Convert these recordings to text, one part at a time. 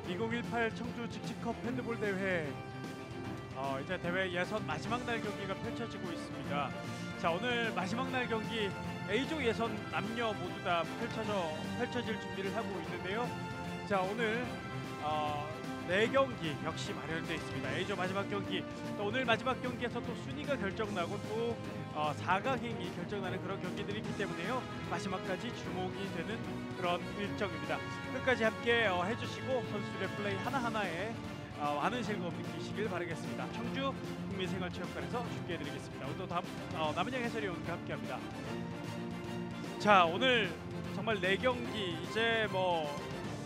2018 청주 직직컵 핸드볼 대회 이제 대회 예선 마지막 날 경기가 펼쳐지고 있습니다. 자, 오늘 마지막 날 경기 A조 예선 남녀 모두 다 펼쳐질 준비를 하고 있는데요. 자, 오늘 4경기 역시 마련되어 있습니다. A조 마지막 경기, 또 오늘 마지막 경기에서 또 순위가 결정나고 또 4강행이 결정나는 그런 경기들이 있기 때문에요. 마지막까지 주목이 되는 그런 일정입니다. 끝까지 함께 해주시고 선수들의 플레이 하나하나에 많은 즐거움 느끼시길 바라겠습니다. 청주 국민생활체육관에서 중계해드리겠습니다. 오늘도 남은영 해설위원과 함께합니다. 자, 오늘 정말 4경기, 이제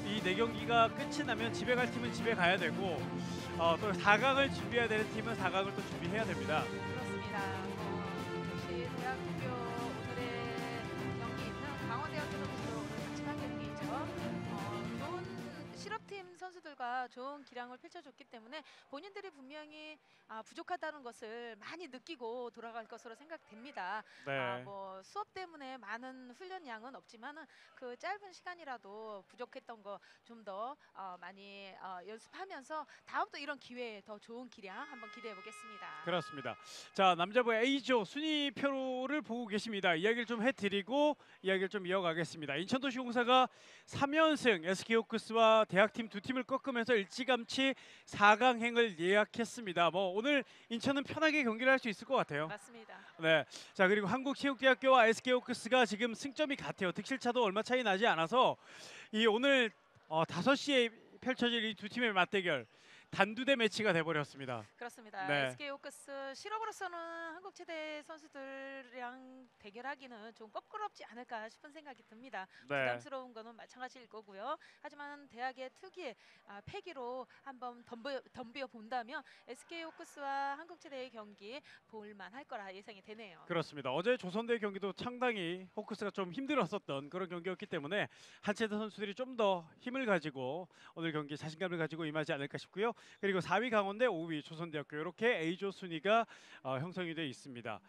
이 4경기가 끝이 나면 집에 갈 팀은 집에 가야 되고 또 4강을 준비해야 되는 팀은 4강을 또 준비해야 됩니다. 그렇습니다. 역시 대학교 오늘의 경기 있는 강원대학교도 오늘 마지막 경기죠. 좋은 실업팀 선수들과 좋은 기량을 펼쳐줬기 때문에 본인들이 분명히 부족하다는 것을 많이 느끼고 돌아갈 것으로 생각됩니다. 네. 수업 때문에 많은 훈련량은 없지만은 그 짧은 시간이라도 부족했던 거 좀 더 많이 연습하면서 다음 또 이런 기회에 더 좋은 기량 한번 기대해 보겠습니다. 그렇습니다. 자, 남자부 A조 순위표를 보고 계십니다. 이야기를 좀 해드리고 이야기를 좀 이어가겠습니다. 인천도시공사가 3연승 SK호크스와 대학팀 두 팀을 꺾으면서 일찌감치 4강행을 예약했습니다. 오늘 인천은 편하게 경기를 할 수 있을 것 같아요. 맞습니다. 네. 자, 그리고 한국체육대학교와 SK호크스가 지금 승점이 같아요. 득실차도 얼마 차이 나지 않아서 이 오늘 5시에 펼쳐질 이 두 팀의 맞대결 단두대 매치가 돼버렸습니다. 그렇습니다. 네. SK호크스 실업으로서는 한국체대 선수들이랑 대결하기는 좀 껄끄럽지 않을까 싶은 생각이 듭니다. 네. 부담스러운 거는 마찬가지일 거고요. 하지만 대학의 특유의 패기로 한번 덤벼 본다면 SK호크스와 한국체대의 경기 볼만할 거라 예상이 되네요. 그렇습니다. 어제 조선대 경기도 상당히 호크스가 좀 힘들었었던 그런 경기였기 때문에 한체대 선수들이 좀 더 힘을 가지고 오늘 경기 자신감을 가지고 임하지 않을까 싶고요. 그리고 4위 강원대, 5위 조선대학교 이렇게 A조 순위가 형성이 되어 있습니다.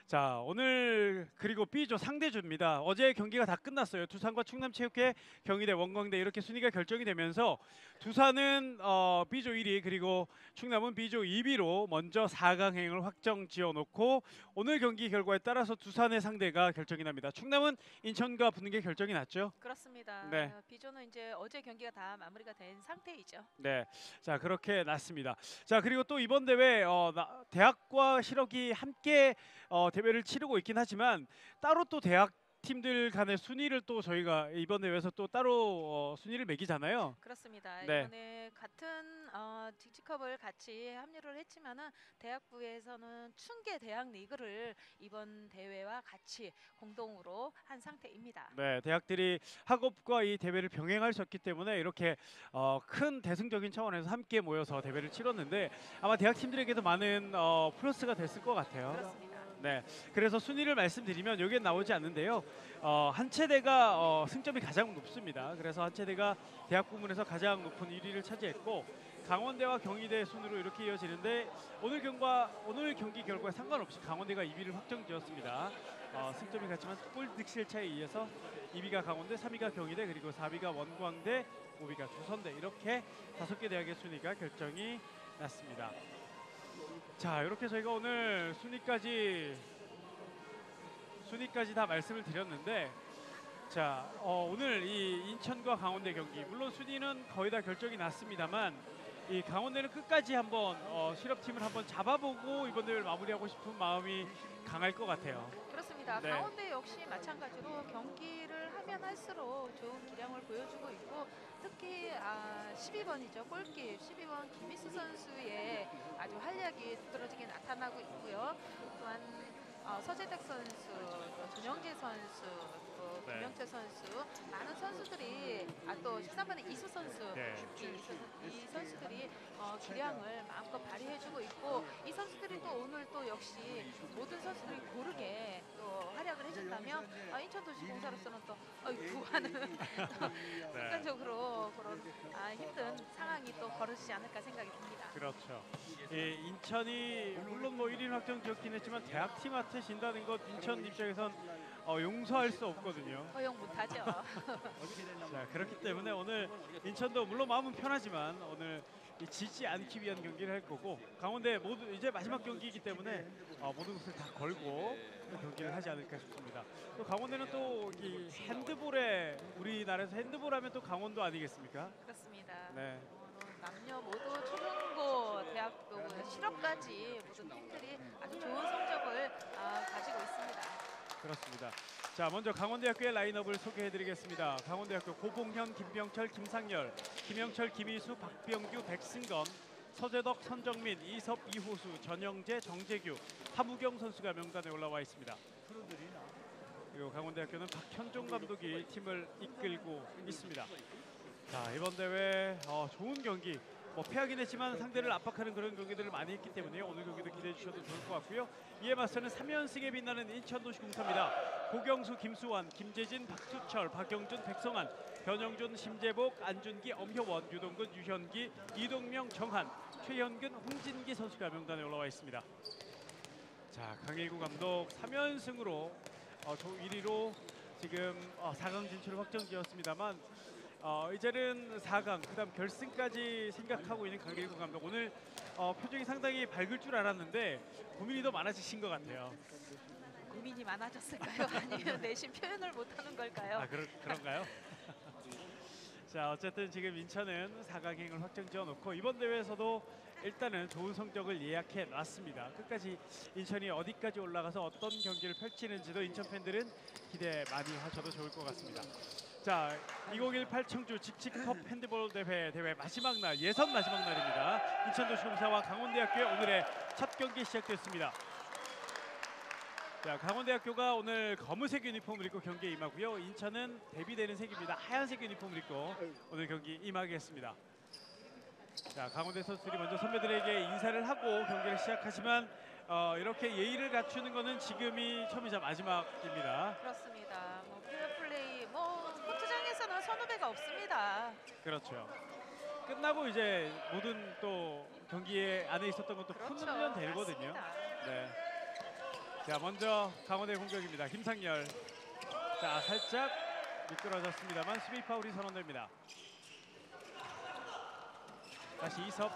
자, 오늘 그리고 B조 상대조입니다. 어제 경기가 다 끝났어요. 두산과 충남체육회, 경희대, 원광대 이렇게 순위가 결정이 되면서 두산은 B조 1위 그리고 충남은 B조 2위로 먼저 4강행을 확정 지어놓고 오늘 경기 결과에 따라서 두산의 상대가 결정이 납니다. 충남은 인천과 붙는 게 결정이 났죠. 그렇습니다. 네. B조는 이제 어제 경기가 다 마무리가 된 상태이죠. 네, 자 그렇게 났습니다. 자, 그리고 또 이번 대회 대학과 실업이 함께 대회를 치르고 있긴 하지만 따로 또 대학 팀들 간의 순위를 또 저희가 이번 대회에서 또 따로 순위를 매기잖아요. 그렇습니다. 네. 이번에 같은 직직컵을 같이 합류를 했지만은 대학부에서는 충계 대학 리그를 이번 대회와 같이 공동으로 한 상태입니다. 네, 대학들이 학업과 이 대회를 병행할 수 없기 때문에 이렇게 큰 대승적인 차원에서 함께 모여서 대회를 치렀는데 아마 대학 팀들에게도 많은 플러스가 됐을 것 같아요. 그렇습니다. 네, 그래서 순위를 말씀드리면 여기에 나오지 않는데요. 한체대가 승점이 가장 높습니다. 그래서 한체대가 대학 부문에서 가장 높은 1위를 차지했고 강원대와 경희대 순으로 이렇게 이어지는데 오늘 경기 결과에 상관없이 강원대가 2위를 확정지었습니다. 승점이 같지만 골 득실 차이에 의해서 2위가 강원대, 3위가 경희대, 그리고 4위가 원광대, 5위가 조선대 이렇게 5개 대학의 순위가 결정이 났습니다. 자, 이렇게 저희가 오늘 순위까지 다 말씀을 드렸는데 자, 오늘 이 인천과 강원대 경기 물론 순위는 거의 다 결정이 났습니다만 이 강원대는 끝까지 한번 실업팀을 한번 잡아보고 이번 대회를 마무리하고 싶은 마음이 강할 것 같아요. 그렇습니다. 네. 강원대 역시 마찬가지로 경기를 하면 할수록 좋은 기량을 보여주고 있고 특히 12번이죠. 골킵 12번 김희수 선수의 아주 활약이 두드러지게 나타나고 있고요. 또한 서재택 선수, 또 전영재 선수, 또 네. 김영철 선수 많은 선수들이 또 13번의 이수 선수 네. 이 선수들이 기량을 마음껏 발휘해주고 있고 이 선수들이 또 오늘 또 역시 모든 선수들이 고르게 또 활약을 해준다면 인천도시공사로서는 또 구하는 순간적으로 그런 힘든 상황이 또 벌어지지 않을까 생각이 듭니다. 그렇죠. 예, 인천이 물론 뭐 1인 확정 지었긴 했지만 대학팀한테 진다는 것 인천 입장에선 용서할 수 없거든요. 허용 못하죠. 자, 그렇기 때문에 오늘 인천도 물론 마음은 편하지만 오늘 지지 않기 위한 경기를 할 거고 강원대 모두 이제 마지막 경기이기 때문에 모든 것을 다 걸고 경기를 하지 않을까 싶습니다. 또 강원대는 또 이 핸드볼에 우리나라에서 핸드볼 하면 또 강원도 아니겠습니까? 그렇습니다. 네. 남녀 모두 초중고 대학교 실업까지 모든 팀들이 아주 좋은 성적을 가지고 있습니다. 그렇습니다. 자, 먼저 강원대학교의 라인업을 소개해드리겠습니다. 강원대학교 고봉현, 김병철, 김상열, 김영철, 김희수, 박병규, 백승건, 서재덕, 선정민, 이섭, 이호수, 전영재, 정재규, 하무경 선수가 명단에 올라와 있습니다. 그리고 강원대학교는 박현종 감독이 팀을 이끌고 있습니다. 자, 이번 대회 좋은 경기, 뭐 패하긴 했지만 상대를 압박하는 그런 경기들을 많이 했기 때문에 오늘 경기도 기대해 주셔도 좋을 것 같고요. 이에 맞서는 3연승에 빛나는 인천도시공사입니다. 고경수, 김수환, 김재진, 박수철, 박영준, 백성환, 변영준, 심재복, 안준기, 엄효원, 유동근, 유현기, 이동명, 정한, 최현근, 홍진기 선수가 명단에 올라와 있습니다. 자, 강일구 감독 3연승으로 조 1위로 지금 4강 진출을 확정지었습니다만 이제는 4강, 그다음 결승까지 생각하고 있는 강일구 감독. 오늘 표정이 상당히 밝을 줄 알았는데 고민이 더 많아지신 것 같아요. 고민이 많아졌을까요? 아니면 내심 표현을 못하는 걸까요? 그런가요? 자, 어쨌든 지금 인천은 4강행을 확정지어놓고 이번 대회에서도 일단은 좋은 성적을 예약해 놨습니다. 끝까지 인천이 어디까지 올라가서 어떤 경기를 펼치는지도 인천 팬들은 기대 많이 하셔도 좋을 것 같습니다. 자, 2018 청주 직직컵 핸드볼 대회 마지막 날, 예선 마지막 날입니다. 인천도시공사와 강원대학교의 오늘의 첫 경기 시작됐습니다. 자, 강원대학교가 오늘 검은색 유니폼을 입고 경기에 임하고요. 인천은 대비되는 색입니다. 하얀색 유니폼을 입고 오늘 경기 임하겠습니다. 자, 강원대 선수들이 먼저 선배들에게 인사를 하고 경기를 시작하지만 이렇게 예의를 갖추는 것은 지금이 처음이자 마지막입니다. 그렇습니다. 페어플레이, 코트장에서는 선후배가 없습니다. 그렇죠. 끝나고 이제 모든 또 경기에 안에 있었던 것도 풀면 되거든요. 네. 자, 먼저 강원대 공격입니다. 김상열. 자, 살짝 미끄러졌습니다만 수비 파울이 선언됩니다. 다시 이섭.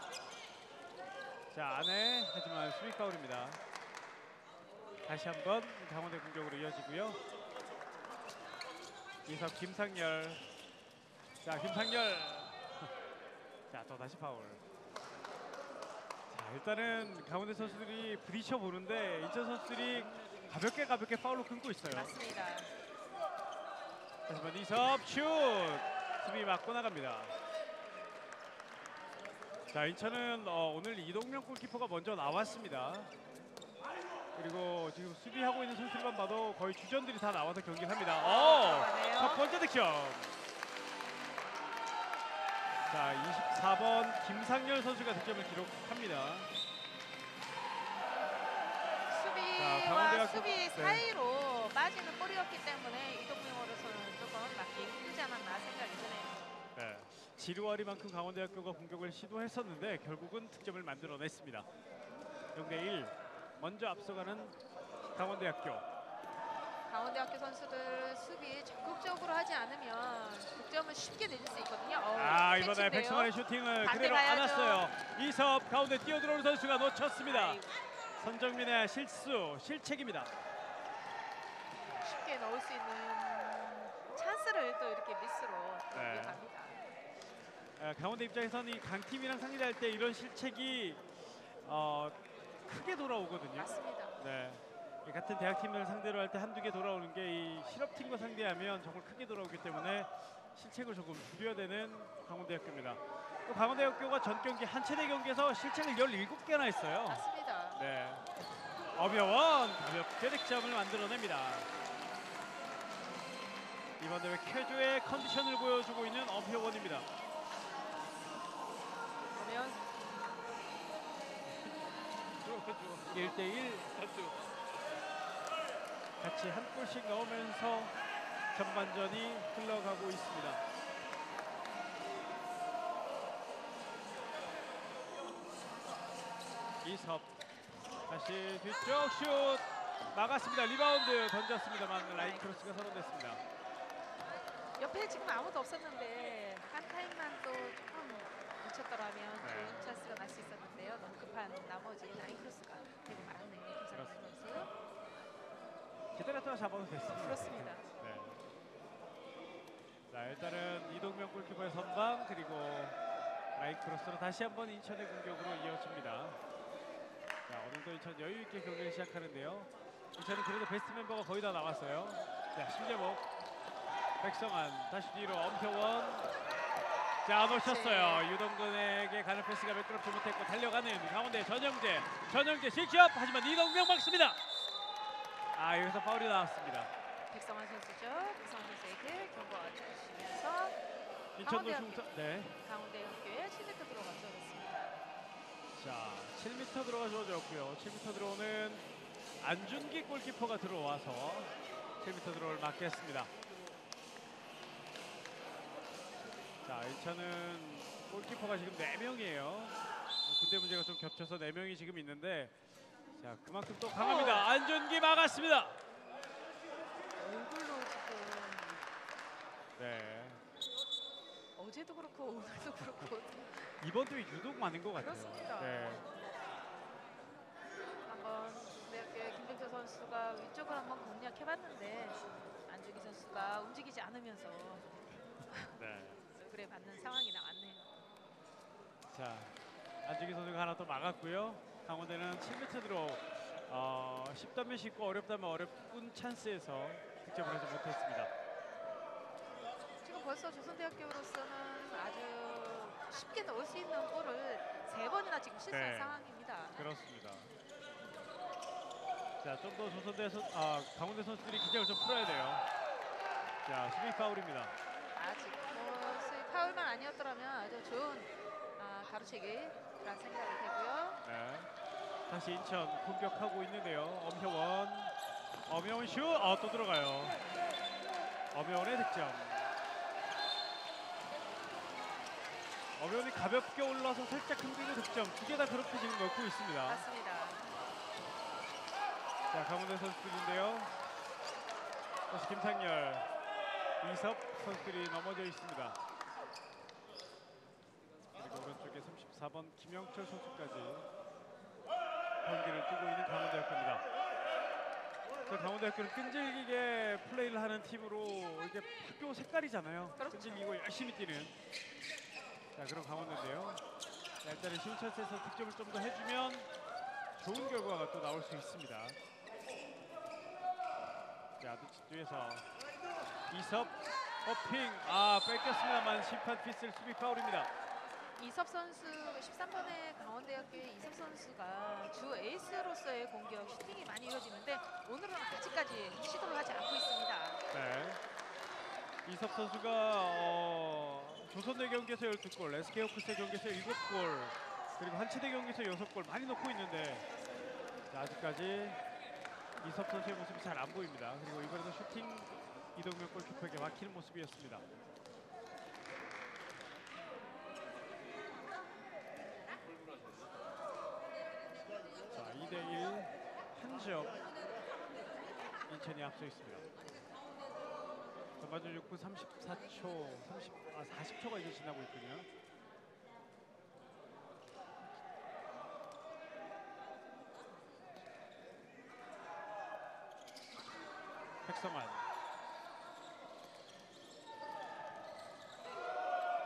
자, 안에 하지만 수비 파울입니다. 다시 한번 강원대 공격으로 이어지고요. 이섭, 김상열. 자, 김상열. 자, 또 다시 파울. 자, 일단은 강원대 선수들이 부딪혀 보는데 인천 선수들이 가볍게 파울로 끊고 있어요. 맞습니다. 다시 한번 이섭 슛. 수비 맞고 나갑니다. 자, 인천은 오늘 이동명 골키퍼가 먼저 나왔습니다. 그리고 지금 수비하고 있는 선수들만 봐도 거의 주전들이 다 나와서 경기를 합니다. 첫 번째 득점. 자, 24번 김상열 선수가 득점을 기록합니다. 수비와 수비 사이로 빠지는 볼이었기 때문에 이동명으로서는 조금 맞기 힘들지 않았나 생각이 드네요. 네. 지루하리만큼 강원대학교가 공격을 시도했었는데 결국은 득점을 만들어냈습니다. 0대1 먼저 앞서가는 강원대학교. 강원대학교 선수들 수비 적극적으로 하지 않으면 득점을 쉽게 내줄 수 있거든요. 이번에 백성환의 슈팅을 그대로 안았어요. 이섭 가운데 뛰어들어오는 선수가 놓쳤습니다. 선정민의 실책입니다. 쉽게 넣을 수 있는 찬스를 또 이렇게 미스로 갑니다. 강원대 입장에서는 이 강팀이랑 상대할 때 이런 실책이 크게 돌아오거든요. 맞습니다. 네. 같은 대학팀을 상대로 할 때 한두 개 돌아오는 게 이 실업팀과 상대하면 정말 크게 돌아오기 때문에 실책을 조금 줄여야 되는 강원대학교입니다. 또 강원대학교가 전 경기 한 차례 경기에서 실책을 17개나 했어요. 맞습니다. 네. 엄효원 가볍게 득점을 만들어냅니다. 이번 대회 쾌조의 컨디션을 보여주고 있는 엄효원입니다. 그러면 1대1 같이 한 골씩 넣으면서 전반전이 흘러가고 있습니다. 이섭 다시 뒤쪽 슛 막았습니다. 리바운드 던졌습니다만 라인 크로스가 선언됐습니다. 옆에 지금 아무도 없었는데 한 타임만 또 조금 놓쳤더라면 네. 좋은 찬스가 날 수 있었는데요. 너무 급한 나머지 라인 크로스가 되고 말았네요. 김상현 선수. 기다렸다가 잡아도 됐습니다. 그렇습니다. 네. 자, 일단은 이동명 골키퍼의 선방 그리고 라인 크로스로 다시 한번 인천의 공격으로 이어집니다. 자, 오늘도 인천 여유 있게 경기를 시작하는데요. 인천은 그래도 베스트 멤버가 거의 다 나왔어요. 자, 신재복, 백성환, 다시 뒤로 엄표원. 자, 놓쳤어요. 유동근에게 가는 패스가 매끄럽지 못했고 달려가는 가운데 전영재 실점. 하지만 이동명 막습니다. 아, 여기서 파울이 나왔습니다. 백성환 선수죠. 백성환 선수에게 경고가 주시면서 인천도 중선, 네. 강원대 학교에 7m 들어가 주어졌습니다. 자, 7m 들어가 주어졌고요. 7m 들어오는 안준기 골키퍼가 들어와서 7m 들어올 막겠습니다. 자, 인천은 골키퍼가 지금 4명이에요. 군대 문제가 좀 겹쳐서 4명이 지금 있는데 자, 그만큼 또 강합니다. 안준기 막았습니다. 얼굴로 지금 네. 어제도 그렇고 오늘도 그렇고 이번 주에 유독 많은 것 같아요. 그렇습니다. 네. 한번 대학교의 김병철 선수가 위쪽을 한번 공략해봤는데 안준기 선수가 움직이지 않으면서 네. 얼굴에 맞는 상황이 나왔네요. 자, 안준기 선수가 하나 또 막았고요. 강원대는 7m 들어 쉽다면 쉽고 어렵다면 어렵군 찬스에서 득점을 하지 못했습니다. 지금 벌써 조선대학교로서는 아주 쉽게 넣을 수 있는 골을 3번이나 지금 실수한 네. 상황입니다. 그렇습니다. 자, 좀 더 강원대 선수들이 긴장을 좀 풀어야 돼요. 자, 수비 파울입니다. 아직 뭐 수비 파울만 아니었더라면 아주 좋은 가로채기라는 생각이 되고요. 네. 다시 인천 공격하고 있는데요. 엄효원 슛! 또 들어가요. 엄효원의 득점. 엄효원이 가볍게 올라서 살짝 흔들고 득점. 2개 다 그렇게 지금 넣고 있습니다. 맞습니다. 자, 강원대 선수들인데요. 다시 김상열, 이섭 선수들이 넘어져 있습니다. 그리고 오른쪽에 34번 김영철 선수까지 경기를 뛰고 있는 강원대학교입니다. 강원대학교는 끈질기게 플레이를 하는 팀으로 이게 학교 색깔이잖아요. 그렇죠. 끈질기고 열심히 뛰는 자, 그런 강원대인데요. 자, 일단은 쉬운 찬스에서 득점을 좀 더 해주면 좋은 결과가 또 나올 수 있습니다. 자, 뒤에서 이섭 허핑 뺏겼습니다만 심판 피슬 수비 파울입니다. 이섭 선수 13번의 강원대학교의 이섭 선수가 주 에이스로서의 공격 슈팅이 많이 이루어지는데 오늘은 아직까지 시도를 하지 않고 있습니다. 네. 이섭 선수가 조선대 경기에서 12골, SK 호크스 경기에서 7골, 그리고 한치대 경기에서 6골 많이 넣고 있는데 자, 아직까지 이섭 선수의 모습이 잘 안 보입니다. 그리고 이번에도 슈팅 이동명 골키퍼에게 막히는 모습이었습니다. 자, 2대1 한 점 인천이 앞서 있습니다. 전반전 6분 40초가 이제 지나고 있군요. 백성환.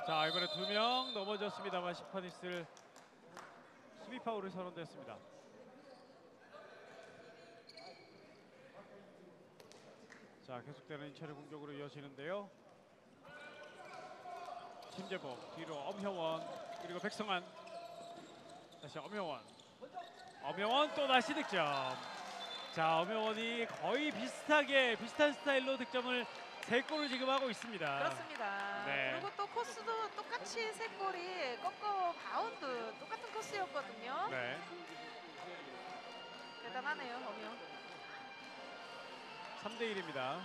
자, 이번에 2명 넘어졌습니다만 심판 휘슬 수비 파울을 선언됐습니다. 자, 계속되는 인천의 공격으로 이어지는데요. 신재복 뒤로 엄효원 그리고 백성환 다시 엄효원 또 다시 득점. 자, 엄효원이 거의 비슷한 스타일로 득점을 3골을 지금 하고 있습니다. 그렇습니다. 네. 그리고 또 코스도 똑같이 3골이 꺾어 바운드 똑같은 코스였거든요. 네. 대단하네요, 엄영. 3대 1입니다.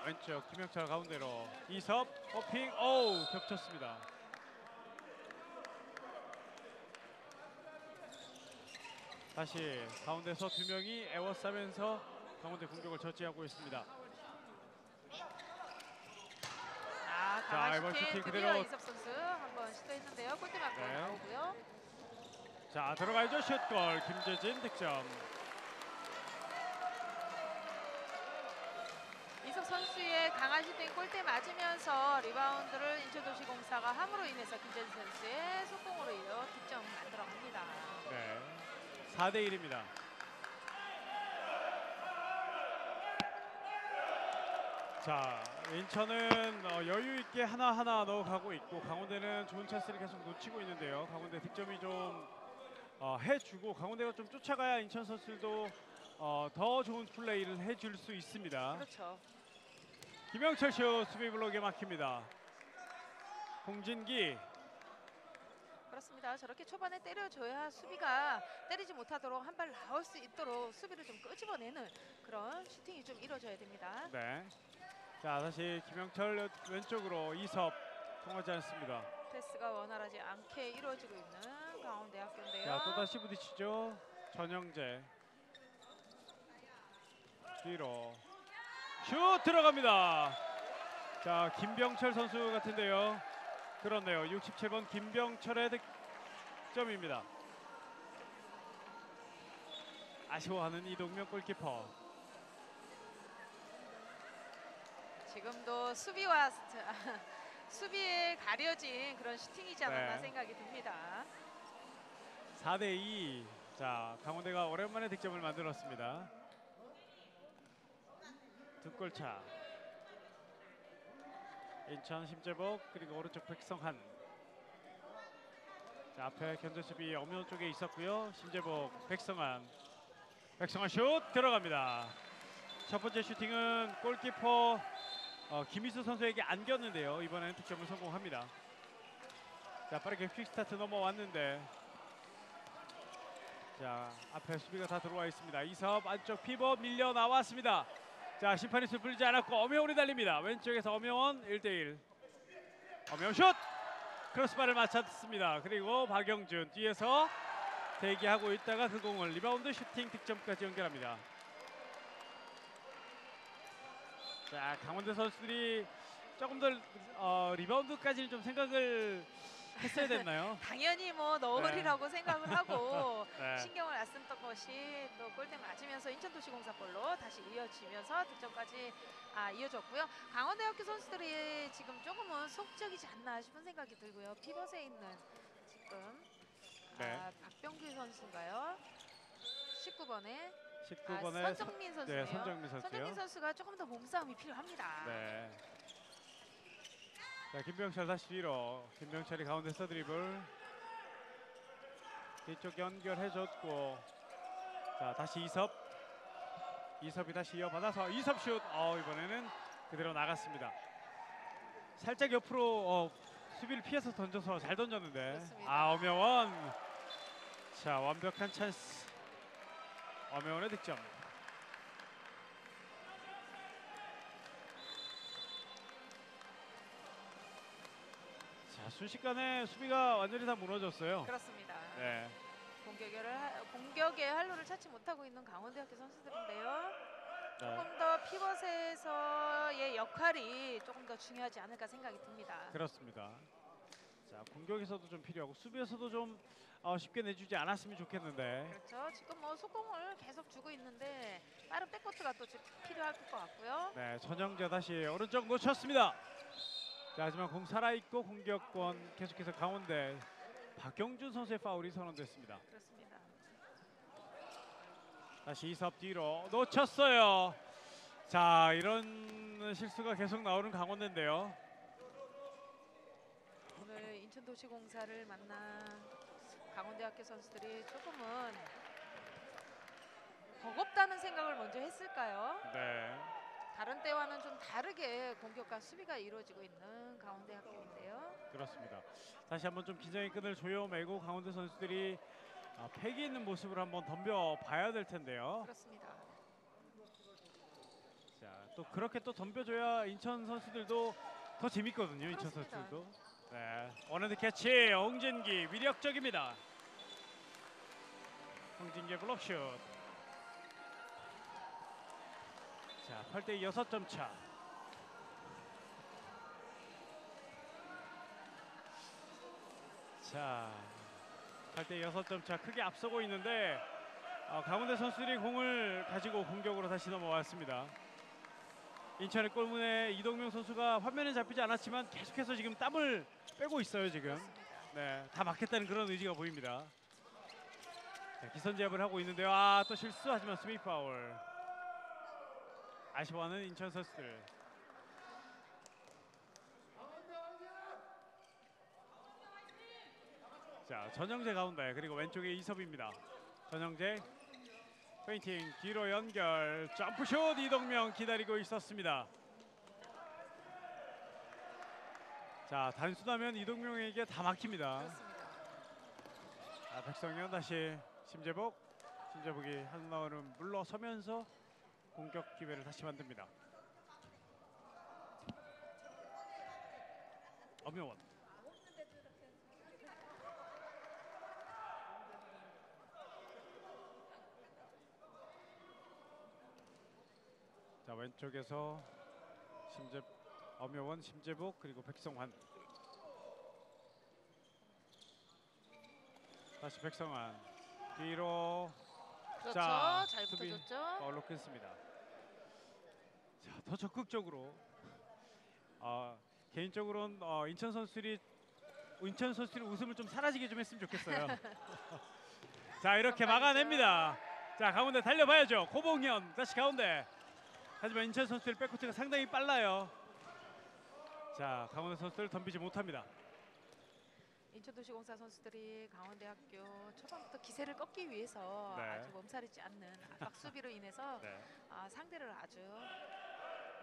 왼쪽 김영철 가운데로 이섭 호핑 오우 겹쳤습니다. 다시 가운데서 두 명이 에워싸면서 강원대 공격을 저지하고 있습니다. 자, 강한 이번 슈팅 슈팅 드디어 그대로. 이섭 선수 한번 시도했는데요. 골대 맞고 네. 나오고요. 자, 들어가야죠. 슛골 김재진 득점. 이섭 선수의 강한 슈팅 골대 맞으면서 리바운드를 인천도시공사가 함으로 인해서 김재진 선수의 속공으로 이어 득점 만들어갑니다. 네, 4대 1입니다. 자, 인천은 여유 있게 하나하나 넣어가고 있고 강원대는 좋은 찬스를 계속 놓치고 있는데요. 강원대 득점이 좀 해주고 강원대가 좀 쫓아가야 인천 선수들도 더 좋은 플레이를 해줄 수 있습니다. 그렇죠. 김영철 슛 수비 블록에 막힙니다. 홍진기. 그렇습니다. 저렇게 초반에 때려줘야 수비가 때리지 못하도록 한 발 나올 수 있도록 수비를 좀 끄집어내는 그런 슈팅이 좀 이루어져야 됩니다. 네. 자, 다시 김영철 왼쪽으로 이섭 통하지 않습니다. 패스가 원활하지 않게 이루어지고 있는 강원대학교인데요. 자, 또다시 부딪히죠. 전영재. 뒤로 슛 들어갑니다. 자, 김병철 선수 같은데요. 그렇네요. 67번 김병철의 득점입니다. 아쉬워하는 이동명 골키퍼. 지금도 수비에 가려진 그런 슈팅이지 않았나 네. 생각이 듭니다. 4대 2. 자, 강원대가 오랜만에 득점을 만들었습니다. 두 골 차. 인천 심재복 그리고 오른쪽 백성한. 자, 앞에 견제 수비 엄연 쪽에 있었고요. 심재복, 백성한 슛 들어갑니다. 첫 번째 슈팅은 골키퍼 김희수 선수에게 안겼는데요. 이번에는 득점을 성공합니다. 자, 빠르게 퀵스타트 넘어왔는데 자, 앞에 수비가 다 들어와 있습니다. 이섭 안쪽 피벗 밀려 나왔습니다. 자, 심판이 술 풀지 않았고 엄혜원이 달립니다. 왼쪽에서 엄혜원 1대1. 엄혜원 슛! 크로스바를 맞췄습니다. 그리고 박영준 뒤에서 대기하고 있다가 그 공을 리바운드 슈팅 득점까지 연결합니다. 자, 강원대 선수들이 조금 더 리바운드까지는 좀 생각을 했어야 됐나요? 당연히 뭐 넣으리라고 생각을 하고 네. 신경을 안 썼던 것이 또 골대 맞으면서 인천도시공사 볼로 다시 이어지면서 득점까지 이어졌고요. 강원대학교 선수들이 지금 조금은 속적이지 않나 싶은 생각이 들고요. 피벗에 있는 지금 네. 박병규 선수인가요? 19번에 19번에 선정민 선수네요. 네, 선정민 선수요. 선정민 선수가 조금 더 몸싸움이 필요합니다. 네. 자, 김병철 다시 뒤로. 김병철이 가운데서 드리블. 뒤쪽 연결해줬고. 자, 다시 이섭. 이섭이 다시 이어받아서 이섭 슛. 이번에는 그대로 나갔습니다. 살짝 옆으로 수비를 피해서 던져서 잘 던졌는데. 그렇습니다. 엄혜원. 자, 완벽한 찬스. 엄혜원의 득점. 자, 순식간에 수비가 완전히 다 무너졌어요. 그렇습니다. 네. 공격의 활로를 찾지 못하고 있는 강원대학교 선수들인데요. 네. 조금 더 피벗에서의 역할이 조금 더 중요하지 않을까 생각이 듭니다. 그렇습니다. 자, 공격에서도 좀 필요하고 수비에서도 좀 쉽게 내주지 않았으면 좋겠는데. 그렇죠. 지금 뭐 속공을 계속 주고 있는데 빠른 백코트가 또 필요할 것 같고요. 네, 전영재 다시 오른쪽 놓쳤습니다. 자, 하지만 공 살아있고 공격권 계속해서 강원대 박경준 선수의 파울이 선언됐습니다. 그렇습니다. 다시 이섭 뒤로 놓쳤어요. 자, 이런 실수가 계속 나오는 강원대인데요. 오늘 인천도시공사를 만난 강원대학교 선수들이 조금은 버겁다는 생각을 먼저 했을까요? 네. 다른 때와는 좀 다르게 공격과 수비가 이루어지고 있는 강원대 학교인데요. 그렇습니다. 다시 한번 좀 긴장의 끈을 조여매고 강원대 선수들이 패기 있는 모습을 한번 덤벼봐야 될 텐데요. 그렇습니다. 자, 또 그렇게 또 덤벼줘야 인천 선수들도 더 재밌거든요. 인천 그렇습니다. 선수들도. 네, 원핸드 캐치 홍진기 위력적입니다. 홍진기의 블록슛. 자, 8대 6점 차. 자, 8대 6점 차 크게 앞서고 있는데 강원대 선수들이 공을 가지고 공격으로 다시 넘어왔습니다. 인천의 골문에 이동명 선수가 화면에 잡히지 않았지만 계속해서 지금 땀을 빼고 있어요 지금. 그렇습니다. 네, 다 막겠다는 그런 의지가 보입니다. 자, 기선 제압을 하고 있는데요. 또 실수하지만 수비 파울. 아쉬워하는 인천 선수들. 자, 전영재 가운데 그리고 왼쪽에 이섭입니다. 전영재 페인팅 뒤로 연결 점프슛 이동명 기다리고 있었습니다. 자, 단순하면 이동명에게 다 막힙니다. 그렇습니다. 백성현 다시 심재복이 한 걸음 물러서면서 공격 기회를 다시 만듭니다. 엄영원. 자, 왼쪽에서 엄여원, 심재복 그리고 백성환. 다시 백성환 뒤로. 그렇죠. 자, 잘 수비 붙어줬죠. 파울로 끊습니다. 자, 더 적극적으로 개인적으로는 인천 선수들이 웃음을 좀 사라지게 좀 했으면 좋겠어요. 자, 이렇게 막아냅니다. 자, 가운데 달려봐야죠. 고봉현 다시 가운데. 하지만 인천 선수들 백코트가 상당히 빨라요. 자, 강원대 선수들 덤비지 못합니다. 인천도시공사 선수들이 강원대학교 초반부터 기세를 꺾기 위해서 네. 아주 몸살이지 않는 압박 수비로 인해서 네, 상대를 아주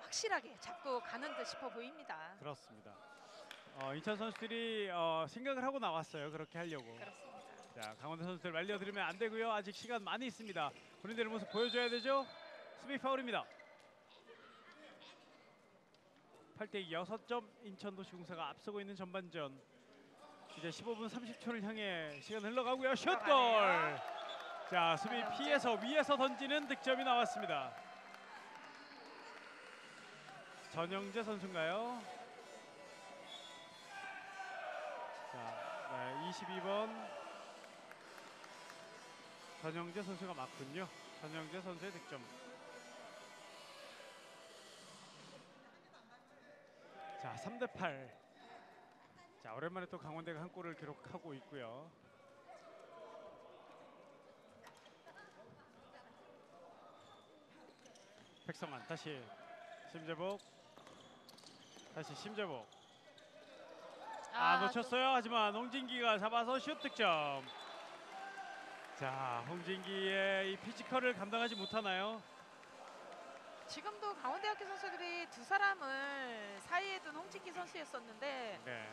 확실하게 잡고 가는 듯 싶어 보입니다. 그렇습니다. 인천 선수들이 생각을 하고 나왔어요. 그렇게 하려고. 그렇습니다. 자, 강원대 선수들 말려들으면 안 되고요. 아직 시간 많이 있습니다. 본인들의 모습 보여줘야 되죠. 수비 파울입니다. 8대 6점 인천도시공사가 앞서고 있는 전반전. 이제 15분 30초를 향해 시간 흘러가고요. 슛골. 자, 수비 피해서 위에서 던지는 득점이 나왔습니다. 전영재 선수인가요? 자, 네, 22번 전영재 선수가 맞군요. 전영재 선수의 득점. 자, 3대 8. 자, 오랜만에 또 강원대가 한 골을 기록하고 있고요. 백성환 다시 심재복. 다시 심재복. 놓쳤어요. 하지만 홍진기가 잡아서 슛 득점. 자, 홍진기의 이 피지컬을 감당하지 못하나요? 지금도 강원대학교 선수들이 두 사람을 사이에 둔 홍진기 선수였었는데 네.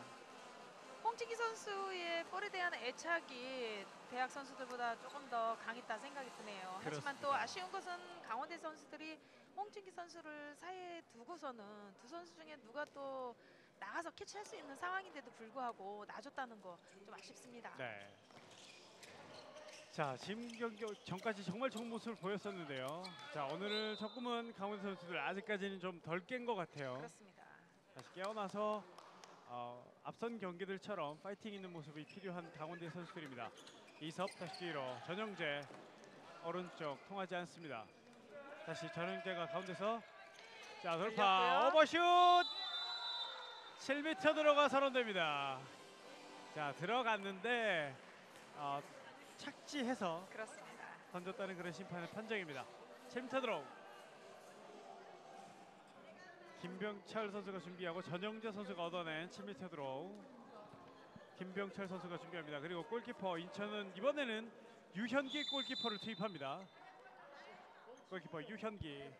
홍진기 선수의 볼에 대한 애착이 대학 선수들보다 조금 더 강했다 생각이 드네요. 하지만 또 그렇습니다. 아쉬운 것은 강원대 선수들이 홍진기 선수를 사이에 두고서는 두 선수 중에 누가 또 나가서 캐치할 수 있는 상황인데도 불구하고 놔줬다는 거 좀 아쉽습니다. 네. 자, 지금 경기 전까지 정말 좋은 모습을 보였었는데요. 자, 오늘은 조금은 강원대 선수들 아직까지는 좀 덜 깬 것 같아요. 그렇습니다. 다시 깨어나서 앞선 경기들처럼 파이팅 있는 모습이 필요한 강원대 선수들입니다. 이섭 다시 뒤로 전영재 오른쪽 통하지 않습니다. 다시 전영재가 가운데서 자, 돌파 열렸고요. 오버슛 7m 들어가 선언됩니다. 자, 들어갔는데 착지해서 그렇습니다. 던졌다는 그런 심판의 판정입니다. 7m 드로우. 김병철 선수가 준비하고 전영재 선수가 얻어낸 7m 드로우. 김병철 선수가 준비합니다. 그리고 골키퍼 인천은 이번에는 유현기 골키퍼를 투입합니다. 골키퍼 유현기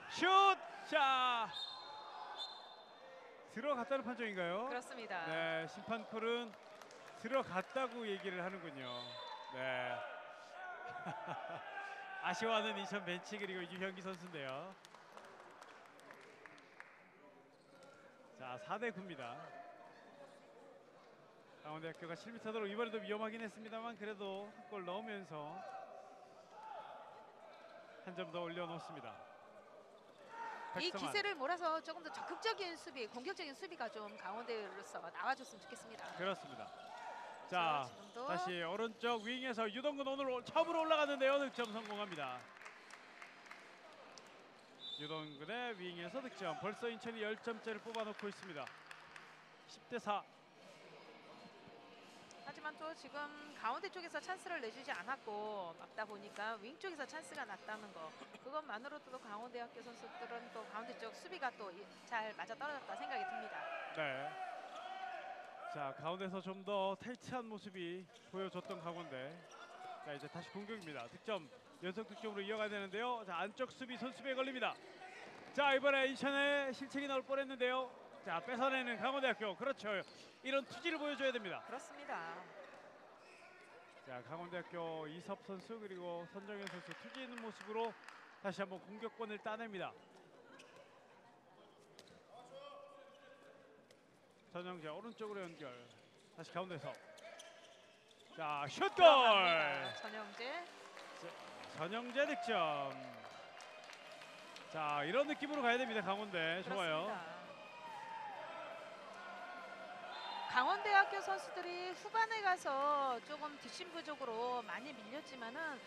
슛! 자 들어갔다는 판정인가요? 그렇습니다. 네, 심판 콜은 들어갔다고 얘기를 하는군요. 네. 아쉬워하는 인천 벤치 그리고 유현기 선수인데요. 자, 4대 9입니다. 강원대학교가 7m대로 이번에도 위험하긴 했습니다만 그래도 한 골 넣으면서 한 점 더 올려놓습니다. 이 백성환. 기세를 몰아서 조금 더 적극적인 수비, 공격적인 수비가 좀 강원대로서 나와줬으면 좋겠습니다. 그렇습니다. 자, 지금도 다시 오른쪽 윙에서 유동근 오늘 처음으로 올라갔는데요. 득점 성공합니다. 유동근의 윙에서 득점. 벌써 인천이 10점째를 뽑아놓고 있습니다. 10대 4. 하지만 또 지금 가운데 쪽에서 찬스를 내주지 않았고 막다 보니까 윙 쪽에서 찬스가 났다는 거, 그것만으로도 강원대학교 선수들은 또 가운데 쪽 수비가 또 잘 맞아 떨어졌다 생각이 듭니다. 네. 자, 가운데서 좀 더 타이트한 모습이 보여줬던 강원대. 자, 이제 다시 공격입니다. 득점, 연속 득점으로 이어가야 되는데요. 자, 안쪽 수비 손수비에 걸립니다. 자, 이번에 인천에 실책이 나올 뻔했는데요. 자, 뺏어내는 강원대학교. 그렇죠. 이런 투지를 보여줘야 됩니다. 그렇습니다. 자, 강원대학교 이섭 선수 그리고 선정현 선수 투지 있는 모습으로 다시 한번 공격권을 따냅니다. 전영재 오른쪽으로 연결. 다시 가운데서. 자, 슛골! 들어갑니다. 전영재. 전영재 득점. 자, 이런 느낌으로 가야 됩니다. 강원대. 좋아요. 그렇습니다. 강원대학교 선수들이 후반에 가서 조금 뒷심부족으로 많이 밀렸지만은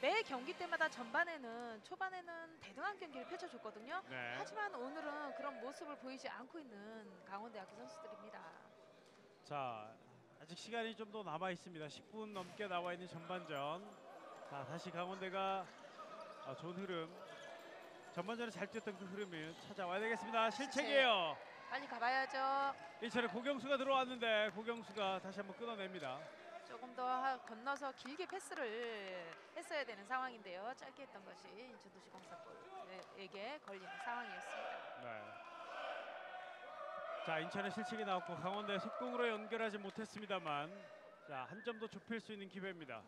매 경기 때마다 전반에는 초반에는 대등한 경기를 펼쳐줬거든요. 네. 하지만 오늘은 그런 모습을 보이지 않고 있는 강원대학교 선수들입니다. 자, 아직 시간이 좀 더 남아 있습니다. 10분 넘게 나와 있는 전반전. 자, 다시 강원대가 좋은 흐름. 전반전에 잘 뛰었던 그 흐름을 찾아와야 되겠습니다. 실책이에요. 빨리 가봐야죠. 이천에 고경수가 들어왔는데 고경수가 다시 한번 끊어냅니다. 조금 더 건너서 길게 패스를 했어야 되는 상황인데요. 짧게 했던 것이 인천도시공사에게 걸리는 상황이었습니다. 네. 자, 인천의 실책이 나왔고 강원대 속공으로 연결하지 못했습니다만, 자, 한 점 더 좁힐 수 있는 기회입니다.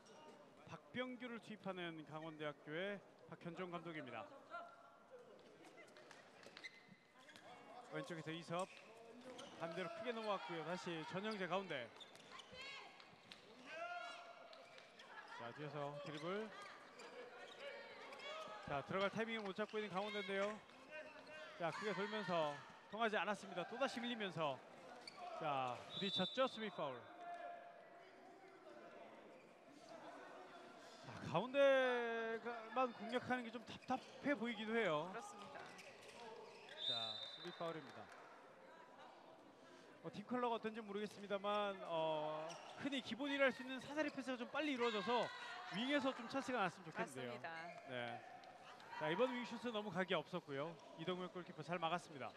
박병규를 투입하는 강원대학교의 박현종 감독입니다. 왼쪽에서 이섭, 반대로 크게 넘어왔고요. 다시 전영재 가운데. 자, 뒤에서 드리블. 자, 들어갈 타이밍을 못 잡고 있는 강원대인데요. 자, 크게 돌면서 통하지 않았습니다. 또다시 밀리면서, 자, 부딪혔죠. 수비 파울. 자, 가운데만 공략하는 게 좀 답답해 보이기도 해요. 그렇습니다. 자, 수비 파울입니다. 팀 컬러가 어떤지 모르겠습니다만 흔히 기본이라 할 수 있는 사다리 패스가 좀 빨리 이루어져서 윙에서 좀 찬스가 났으면 좋겠는데요. 맞습니다. 네. 자, 이번 윙슛은 너무 각이 없었고요. 이동현 골키퍼 잘 막았습니다.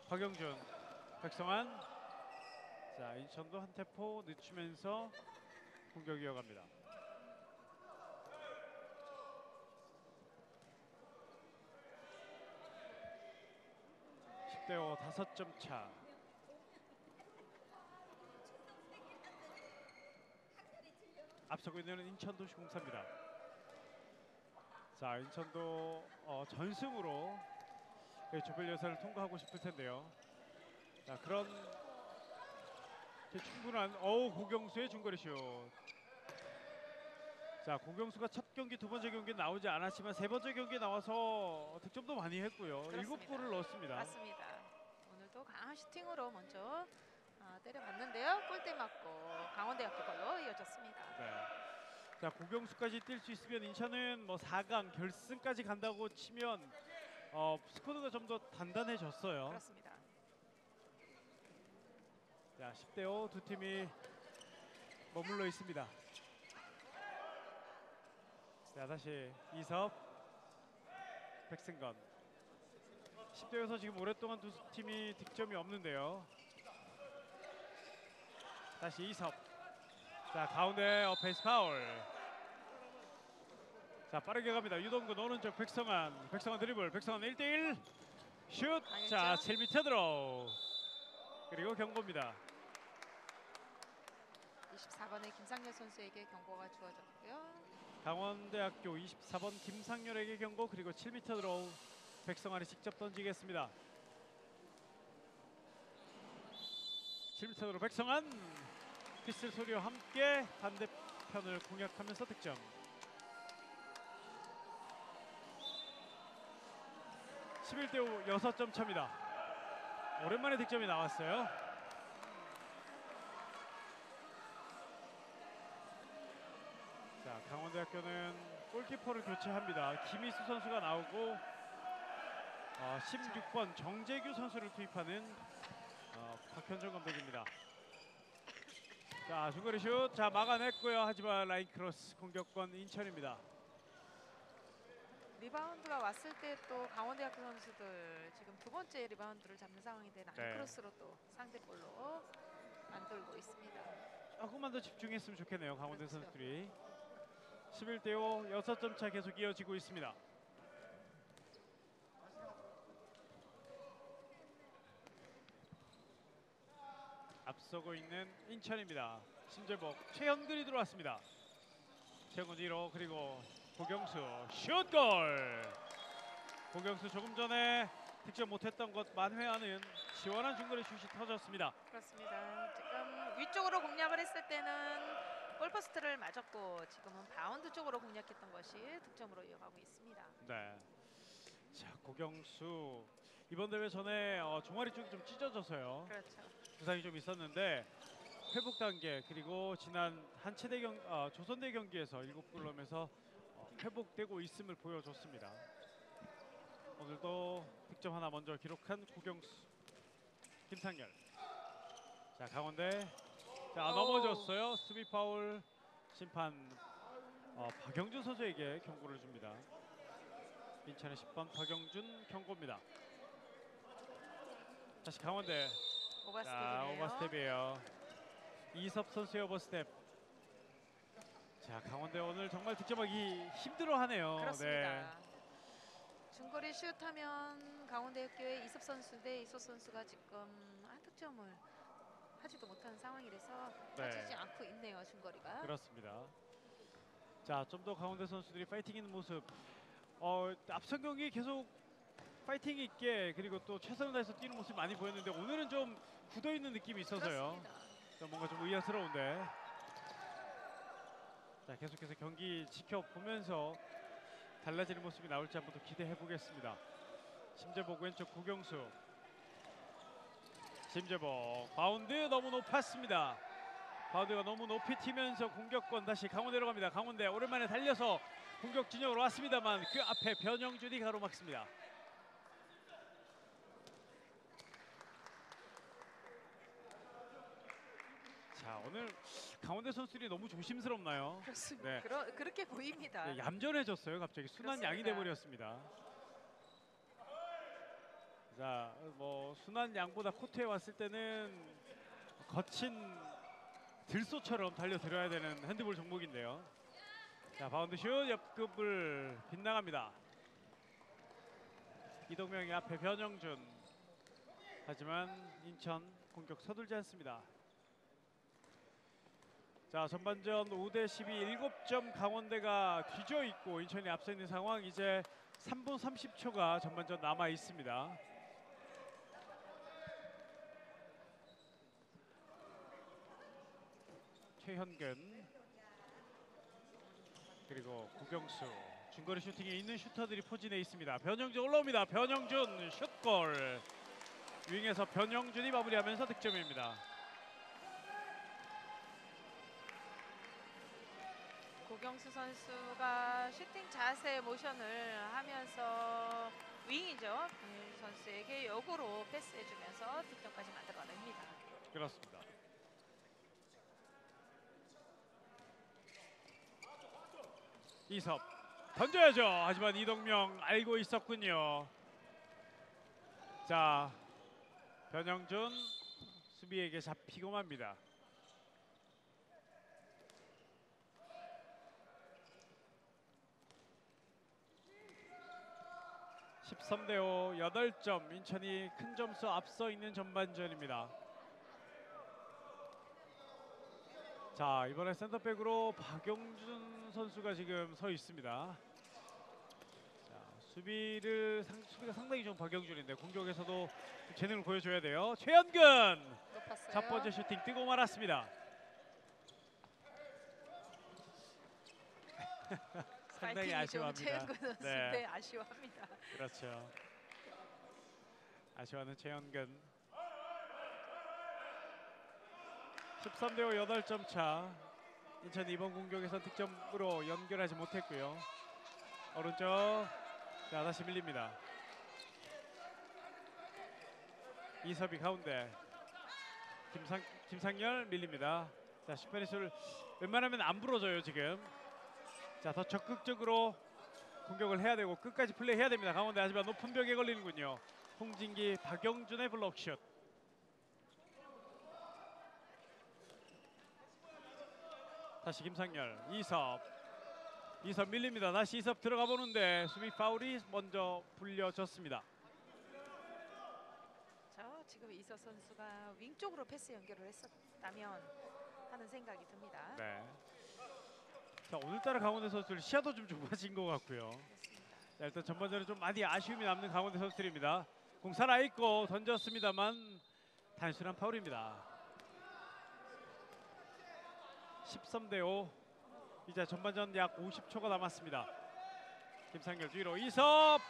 박영준, 백성환. 자, 인천도 한 템포 늦추면서 공격 이어갑니다. 대 5 5점 차. 앞서고 있는 인천도시공사입니다. 자, 인천도 전승으로 조별 예선을 통과하고 싶을 텐데요. 자, 그런 충분한 고경수의 중거리 슛. 자, 고경수가 첫 경기, 두 번째 경기 나오지 않았지만 세 번째 경기에 나와서 득점도 많이 했고요. 그렇습니다. 7골을 넣었습니다. 맞습니다. 오늘도 강한 슈팅으로 먼저 때려봤는데요. 골대 맞고 강원대학교 걸로 이어졌습니다. 네. 자, 고경수까지 뛸 수 있으면 인천은 뭐 4강 결승까지 간다고 치면 스쿼드가 좀 더 단단해졌어요. 그렇습니다. 자, 10대 5 두 팀이 머물러 있습니다. 자, 다시 이섭, 백승건. 10대 5에서 지금 오랫동안 두 팀이 득점이 없는데요. 다시 이섭. 자, 가운데 페이스 파울. 자, 빠르게 갑니다. 유동근 오른쪽 백성환. 백성환 드리블. 백성환 1대1 슛. 자, 7m 들어. 그리고 경고입니다. 24번의 김상렬 선수에게 경고가 주어졌고요. 강원대학교 24번 김상렬에게 경고, 그리고 7m 드로우 백성환이 직접 던지겠습니다. 7m 드로우 백성환 피슬 소리와 함께 반대편을 공략하면서 득점. 11대5 6점 차입니다. 오랜만에 득점이 나왔어요. 자, 강원대학교는 골키퍼를 교체합니다. 김희수 선수가 나오고 16번 정재규 선수를 투입하는 박현정 감독입니다. 자, 중거리 슛. 자, 막아냈고요. 하지만 라인 크로스 공격권 인천입니다. 리바운드가 왔을 때 또 강원대학교 선수들 지금 두 번째 리바운드를 잡는 상황이 된 안크로스로 또 상대골로 만들고 있습니다. 조금만 더 집중했으면 좋겠네요. 강원대 그렇죠. 선수들이. 11대5 6점 차 계속 이어지고 있습니다. 앞서고 있는 인천입니다. 심재복, 최현근이 들어왔습니다. 최현근 뒤로, 그리고 고경수 슛골. 고경수 조금 전에 득점 못했던 것 만회하는 시원한 중거리 슛이 터졌습니다. 그렇습니다. 지금 위쪽으로 공략을 했을 때는 골포스트를 맞았고 지금은 바운드 쪽으로 공략했던 것이 득점으로 이어가고 있습니다. 네. 자, 고경수 이번 대회 전에 종아리 쪽이 좀 찢어져서요. 그렇죠. 부상이 좀 있었는데 회복 단계, 그리고 지난 한체대 조선대 경기에서 7골 넣으면서 회복되고 있음을 보여줬습니다. 오늘도 득점 하나 먼저 기록한 고경수. 김상렬. 자, 강원대. 자, 넘어졌어요. 수비 파울. 심판 박영준 선수에게 경고를 줍니다. 인천의 10번 박영준 경고입니다. 다시 강원대. 오버스텝이네요. 오버스텝이에요. 이섭 선수의 오버스텝. 자, 강원대 오늘 정말 득점하기 힘들어하네요. 그렇습니다. 중거리 슛하면 강원대학교의 이섭 선수인데 이섭 선수가 지금 한 득점을 하지도 못한 상황이라서 터지지 않고 있네요. 중거리가. 그렇습니다. 자, 좀 더 강원대 선수들이 파이팅 있는 모습. 앞선 경기 계속 파이팅 있게, 그리고 또 최선을 다해서 뛰는 모습 많이 보였는데 오늘은 좀 굳어 있는 느낌이 있어서요. 뭔가 좀 의아스러운데. 자, 계속해서 경기 지켜보면서 달라지는 모습이 나올지 한번 더 기대해 보겠습니다. 심재복 왼쪽 고경수. 심재복 바운드 너무 높았습니다. 바운드가 너무 높이 튀면서 공격권 다시 강원대로 갑니다. 강원대 오랜만에 달려서 공격 진영으로 왔습니다만 그 앞에 변영준이 가로막습니다. 자, 오늘 강원대 선수들이 너무 조심스럽나요? 그렇습니다. 네. 그렇게 보입니다. 네, 얌전해졌어요. 갑자기 순한 그렇습니다. 양이 돼버렸습니다. 자, 뭐 순한 양보다 코트에 왔을 때는 거친 들소처럼 달려들어야 되는 핸드볼 종목인데요. 자, 바운드 슛 옆급을 빗나갑니다. 이동명이 앞에 변영준. 하지만 인천 공격 서둘지 않습니다. 자, 전반전 5대12 7점 강원대가 뒤져 있고 인천이 앞서 있는 상황. 이제 3분 30초가 전반전 남아 있습니다. 최현근, 그리고 고경수. 중거리 슈팅에 있는 슈터들이 포진해 있습니다. 변영준 올라옵니다. 변영준 슛골. 윙에서 변영준이 마무리하면서 득점입니다. 고경수 선수가 슈팅 자세 모션을 하면서 윙이죠. 변영준 선수에게 역으로 패스해주면서 득점까지 만들어냅니다. 그렇습니다. 이섭 던져야죠. 하지만 이동명 알고 있었군요. 자, 변영준 수비에게 잡히고 맙니다. 13대5 8점. 인천이 큰 점수 앞서 있는 전반전입니다. 자, 이번에 센터백으로 박영준 선수가 지금 서 있습니다. 자, 수비가 상당히 좀 박영준인데 공격에서도 재능을 보여줘야 돼요. 최현근 높았어요. 첫 번째 슈팅 뜨고 말았습니다. 상당히 파이팅이 좀 아쉬워합니다. 최현근 선수 네. 네, 아쉬워합니다. 그렇죠. 아쉬워하는 최현근. 13대5 8점 차. 인천 이번 공격에서 득점으로 연결하지 못했고요. 오른쪽. 자, 다시 밀립니다. 이섭이 가운데. 김상열 밀립니다. 자, 시페리스를 웬만하면 안 부러져요 지금. 자, 더 적극적으로 공격을 해야 되고 끝까지 플레이해야 됩니다. 강원대 하지만 높은 벽에 걸리는군요. 홍진기, 박영준의 블록슛. 다시 김상열, 이섭 밀립니다. 다시 이섭 들어가 보는데 수비 파울이 먼저 불려졌습니다. 자, 지금 이서 선수가 윙 쪽으로 패스 연결을 했었다면 하는 생각이 듭니다. 네. 자, 오늘따라 강원대 선수들 시야도 좀 좁아진 것 같고요. 그렇습니다. 자, 일단 전반전에 좀 많이 아쉬움이 남는 강원대 선수들입니다. 공 살아있고 던졌습니다만 단순한 파울입니다. 13대5. 이제 전반전 약 50초가 남았습니다. 김상열 뒤로 이섭,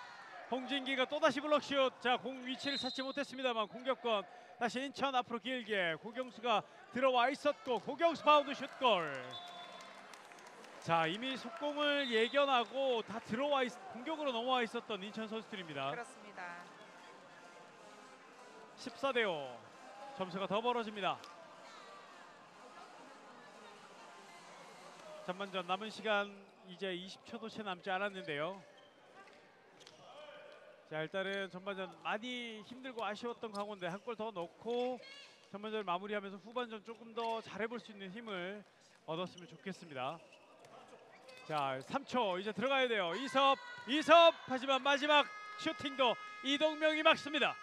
홍진기가 또다시 블록슛. 자, 공 위치를 찾지 못했습니다만 공격권 다시 인천 앞으로 길게. 고경수가 들어와 있었고 고경수 바운드 슛골. 자, 이미 속공을 예견하고 다 공격으로 넘어와 있었던 인천 선수들입니다. 그렇습니다. 14대5. 점수가 더 벌어집니다. 전반전 남은 시간 이제 20초도 채 남지 않았는데요. 자, 일단은 전반전 많이 힘들고 아쉬웠던 강원대 한 골 더 넣고 전반전을 마무리하면서 후반전 조금 더 잘해볼 수 있는 힘을 얻었으면 좋겠습니다. 자, 3초 이제 들어가야 돼요. 이섭 하지만 마지막 슈팅도 이동명이 막습니다.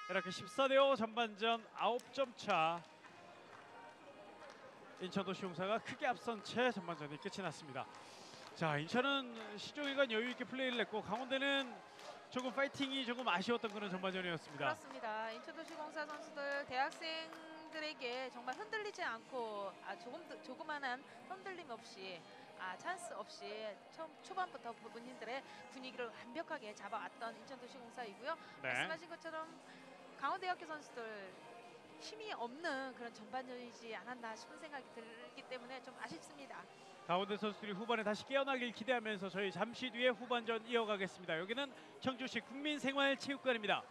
이렇게 14대5 전반전 9점 차. 인천도시공사가 크게 앞선 채 전반전이 끝이 났습니다. 자, 인천은 시종일관 여유 있게 플레이를 했고 강원대는 조금 파이팅이 조금 아쉬웠던 그런 전반전이었습니다. 그렇습니다. 인천도시공사 선수들 대학생들에게 정말 흔들리지 않고 조그만한 흔들림 없이 찬스 없이 초반부터 본인들의 분위기를 완벽하게 잡아왔던 인천도시공사이고요. 네. 말씀하신 것처럼 강원대학교 선수들 힘이 없는 그런 전반전이지 않았나 싶은 생각이 들기 때문에 좀 아쉽습니다. 강원대 선수들이 후반에 다시 깨어나길 기대하면서 저희 잠시 뒤에 후반전 이어가겠습니다. 여기는 청주시 국민생활체육관입니다.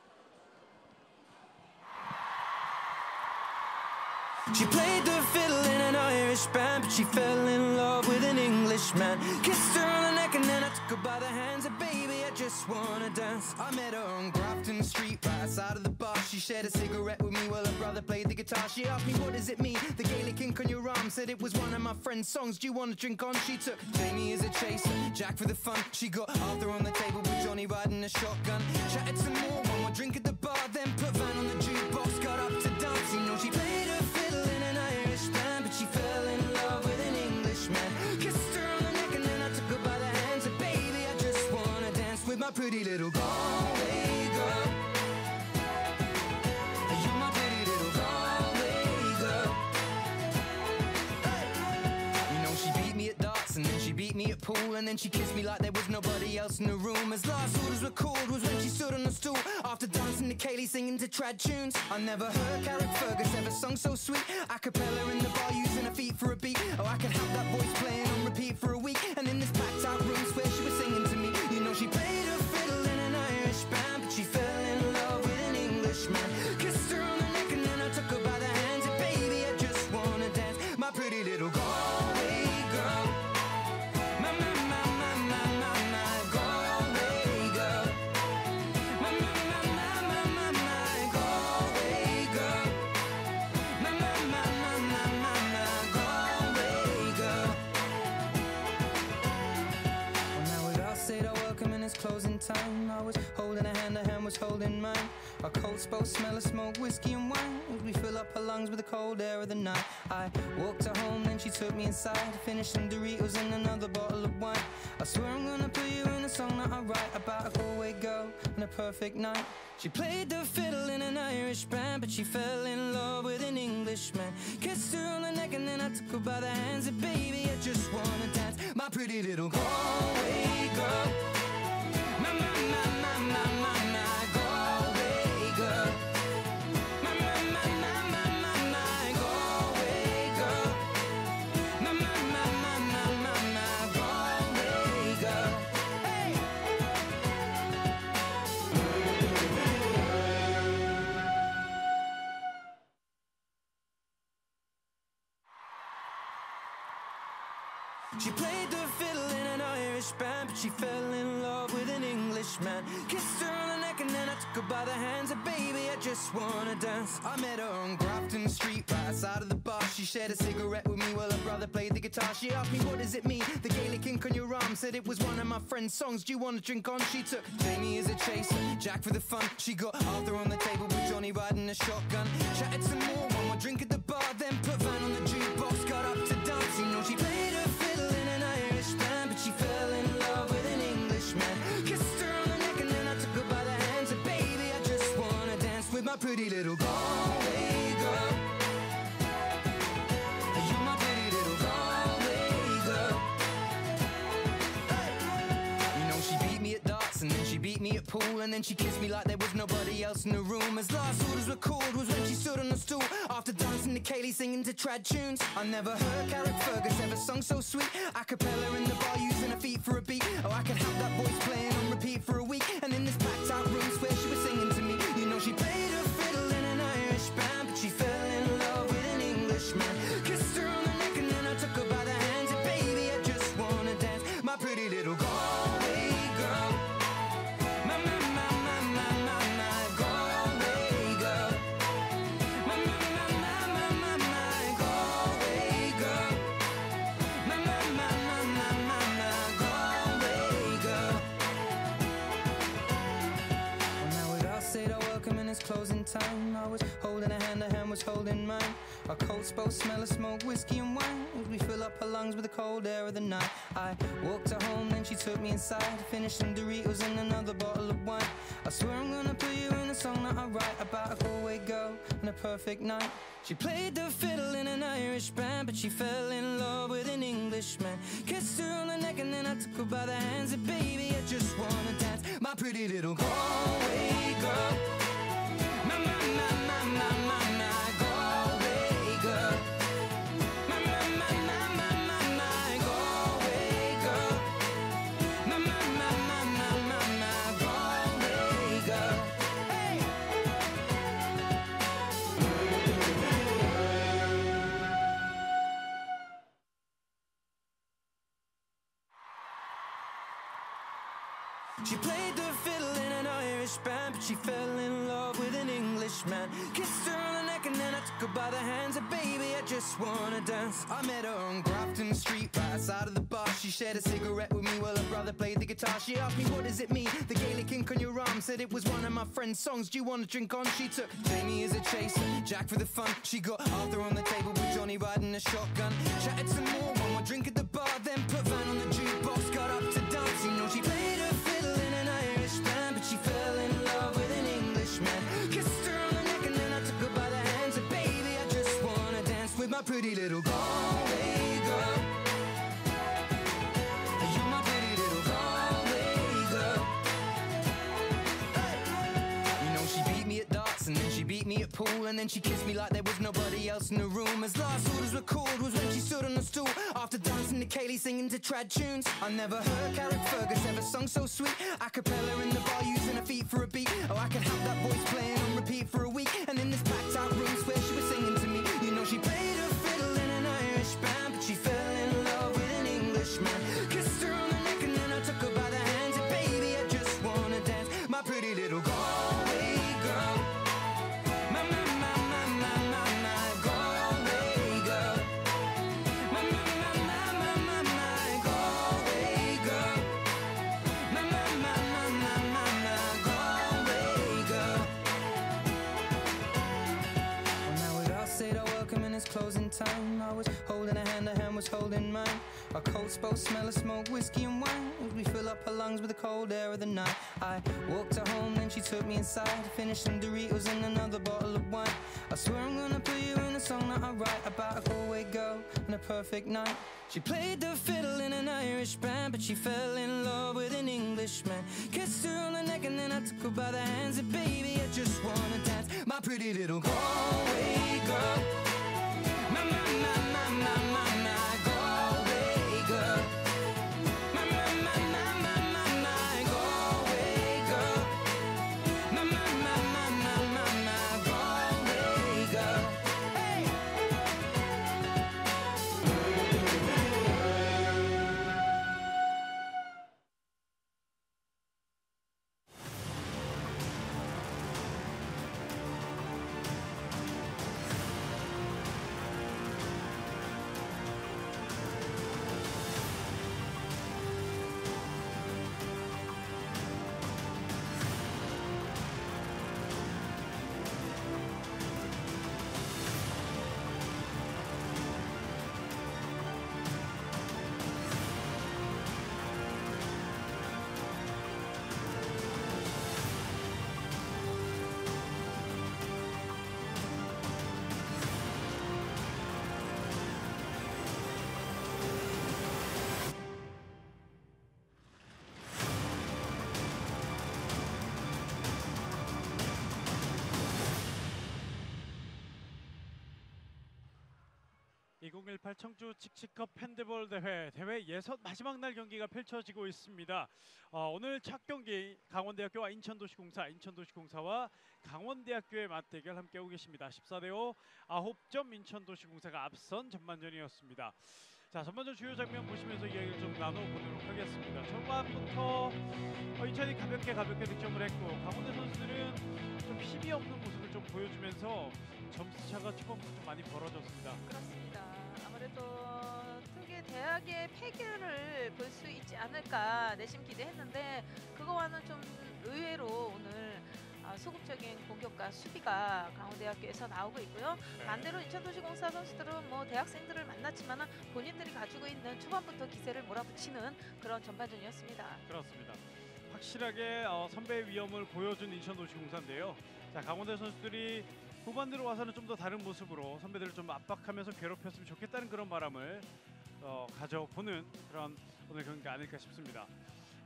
She played the fiddle in an Irish band, but she fell in love with an Englishman. Kissed her on the neck and then I took her by the hands. And baby, I just wanna dance. I met her on Grafton Street, right outside of the bar. She shared a cigarette with me while her brother played the guitar. She asked me, what does it mean? The Gaelic ink on your arm. Said it was one of my friend's songs. Do you want to drink on? She took Jamie as a chaser, Jack for the fun. She got Arthur on the table with Johnny riding a shotgun. Chatted some more, one more drink at the bar. Then put Van on the jukebox, got up to dance. You know she played her fiddle in an Irish band, but she fell in love with an Englishman. Kissed her on the neck and then I took her by the hands. And baby, I just wanna dance with my pretty little Galway girl. You're my pretty little Galway girl. You know she beat me at darts and then she beat me at pool. And then she kissed me like there was nobody else in the room. As last orders were called was when she stood on the stool after dancing to Kaylee singing to trad tunes. I never heard Carrick Fergus ever sung so sweet. A cappella in the bar using her feet for a beat. Oh, I could have that voice playing on repeat for a week. And in this packed out room where she was singing to me. You know she played her fiddle in an Irish band, but she fell in love with an Englishman. Kissed her on the neck and then I took her by the hands. And baby, I just wanna dance, my pretty little Galway girl. My Galway girl. My Galway girl. My Galway girl. Well, now we've all said our welcome and it's closing time. Now was holding mine. Our coats both smell of smoke, whiskey and wine, as we fill up her lungs with the cold air of the night. I walked her home, then she took me inside, finished some Doritos and another bottle of wine. I swear I'm gonna put you in a song that I write about a Galway girl and a perfect night. She played the fiddle in an Irish band, but she fell in love with an Englishman. Kissed her on the neck and then I took her by the hands, and baby, I just wanna dance. My pretty little Galway girl, my, my, my, my, my, my, my Galway girl. My, my, my, my, my, my, my Galway girl. My, my, my, my, my, my, my Galway girl. Hey! She played the fiddle in an Irish band, but she fell in love with an Englishman. Kissed her on the neck and then I took her by the hands, and baby, I just wanna dance. I met her on Grafton Street, right outside of the bar. She shared a cigarette with me while her brother played the guitar. She asked me, what does it mean, the Gaelic ink on your arm? Said it was one of my friend's songs, do you want to drink on? She took Jamie as a chaser, Jack for the fun. She got Arthur on the table with Johnny riding a shotgun. Chatted some more, one more drink at the bar, then put Van on the jukebox, got up to dance. You know she played her fiddle in an Irish band, but she fell in love with an Englishman. Kissed her on the neck and then I took her by the hands, and baby, I just wanna dance with my pretty little Galway girl. You're my pretty little Galway girl. You know she beat me at darts and then she beat me at pool, and then she kissed me like there was nobody else in the room. As last orders were called was when she stood on the stool, after dancing to Kaylee singing to trad tunes. I never heard Gareth Fergus ever sung so sweet. A cappella in the bar using her feet for a beat. Oh, I could have that voice playing on repeat for a week. And in this packed out room where she was singing to me. You know she played her fiddle in an Irish band, but she fell in love with an Englishman. Kissed her on the neck and then I took her by the hands, and baby, I just wanna dance. My pretty little Galway girl. My, my, my, my, my, my, my Galway girl. My, my, my, my, my, my, my Galway girl. My, my, my, my, my, my, my Galway girl. Well, now we'd all said our welcome and it's closing time. I was holding her hand was holding mine. Our coats both smell of smoke, whiskey and wine, as we fill up her lungs with the cold air of the night. I walked her home, then she took me inside, finished some Doritos and another bottle of wine. I swear I'm gonna put you in a song that I write about a Galway girl and a perfect night. She played the fiddle in an Irish band, but she fell in love with an Englishman. Kissed her on the neck and then I took her by the hands, and baby, I just wanna dance. My pretty little Galway girl. My, my, my, my, my, my, my Galway girl. My, my, my, my, my, my, my Galway girl. My, my, my, my, my, my, my Galway girl. Hey! She played the fiddle in an Irish band, but she fell in love with an Englishman. Kissed her on the neck and then I took her by the hands, and baby, I just wanna dance. I met her on Grafton Street, right outside of the bar. She shared a cigarette with me while her brother played the guitar. She asked me, what does it mean, the Gaelic ink on your arm? Said it was one of my friend's songs, do you want to drink on? She took Jamie as a chaser, Jack for the fun. She got Arthur on the table with Johnny riding a shotgun. Chatted some more, one more drink at the bar, then put Van on the jukebox, got up to dance. You know she played her fiddle in an Irish band, but she fell in love with an Englishman. Kissed her on the neck and then I took her by the hands, and baby, I just wanna dance with my pretty little Galway girl. You're my pretty little Galway girl. Hey! You know she beat me at darts and then she beat me at pool, and then she kissed me like there was nobody else in the room. As last orders were called was when she stood on the stool, after dancing to Kaylee singing to trad tunes. I never heard Gareth Fergus ever sung so sweet. A cappella in the bar using her feet for a beat. Oh, I could have that voice playing on repeat for a week. And in this packed out room where she was singing to me. You know she played her fiddle in an Irish band, but she fell in love with an Englishman. Kissed her on the neck and then I took her by the hands, and baby, I just wanna dance. My pretty little Galway girl. My, my, my, my, my, my, my Galway girl. My, my, my, my, my, my, my Galway girl. My, my, my, my, my, my, my Galway closing time. I was holding her hand was holding mine. Our coats both smell of smoke, whiskey and wine. We fill up her lungs with the cold air of the night. I walked her home, then she took me inside. Finished some Doritos and another bottle of wine. I swear I'm gonna put you in a song that I write about a Galway girl and a perfect night. She played the fiddle in an Irish band, but she fell in love with an Englishman. Kissed her on the neck and then I took her by the hands. And baby, I just wanna dance, my pretty little Galway girl. My, my, my, my, my, my, my Galway girl. My, my, my, my, my, my, my Galway girl. My, my, my, my, my, my, my Galway girl. Hey! (2018) 청주 칙칙컵 핸드볼 대회 예선 마지막 날 경기가 펼쳐지고 있습니다. 오늘 첫 경기 강원대학교와 인천도시공사와 강원대학교의 맞대결 함께하고 계십니다. 14대5 9점 인천도시공사가 앞선 전반전이었습니다. 자, 전반전 주요 장면 보시면서 이야기를 좀 나눠보도록 하겠습니다. 초반부터 인천이 가볍게 득점을 했고 강원대 선수들은 좀 힘이 없는 모습을 좀 보여주면서 점수차가 초반부터 좀 많이 벌어졌습니다. 그렇습니다. 아무래도 특유의 대학의 패기를 볼 수 있지 않을까 내심 기대했는데 그거와는 좀 의외로 오늘 소극적인 공격과 수비가 강원대학교에서 나오고 있고요. 네. 반대로 인천도시공사 선수들은 뭐 대학생들을 만났지만 본인들이 가지고 있는 초반부터 기세를 몰아붙이는 그런 전반전이었습니다. 그렇습니다. 확실하게 선배의 위험을 보여준 인천도시공사인데요. 자, 강원대 선수들이 후반 들어와서는 좀 더 다른 모습으로 선배들을 좀 압박하면서 괴롭혔으면 좋겠다는 그런 바람을 가져보는 그런 오늘 경기가 아닐까 싶습니다.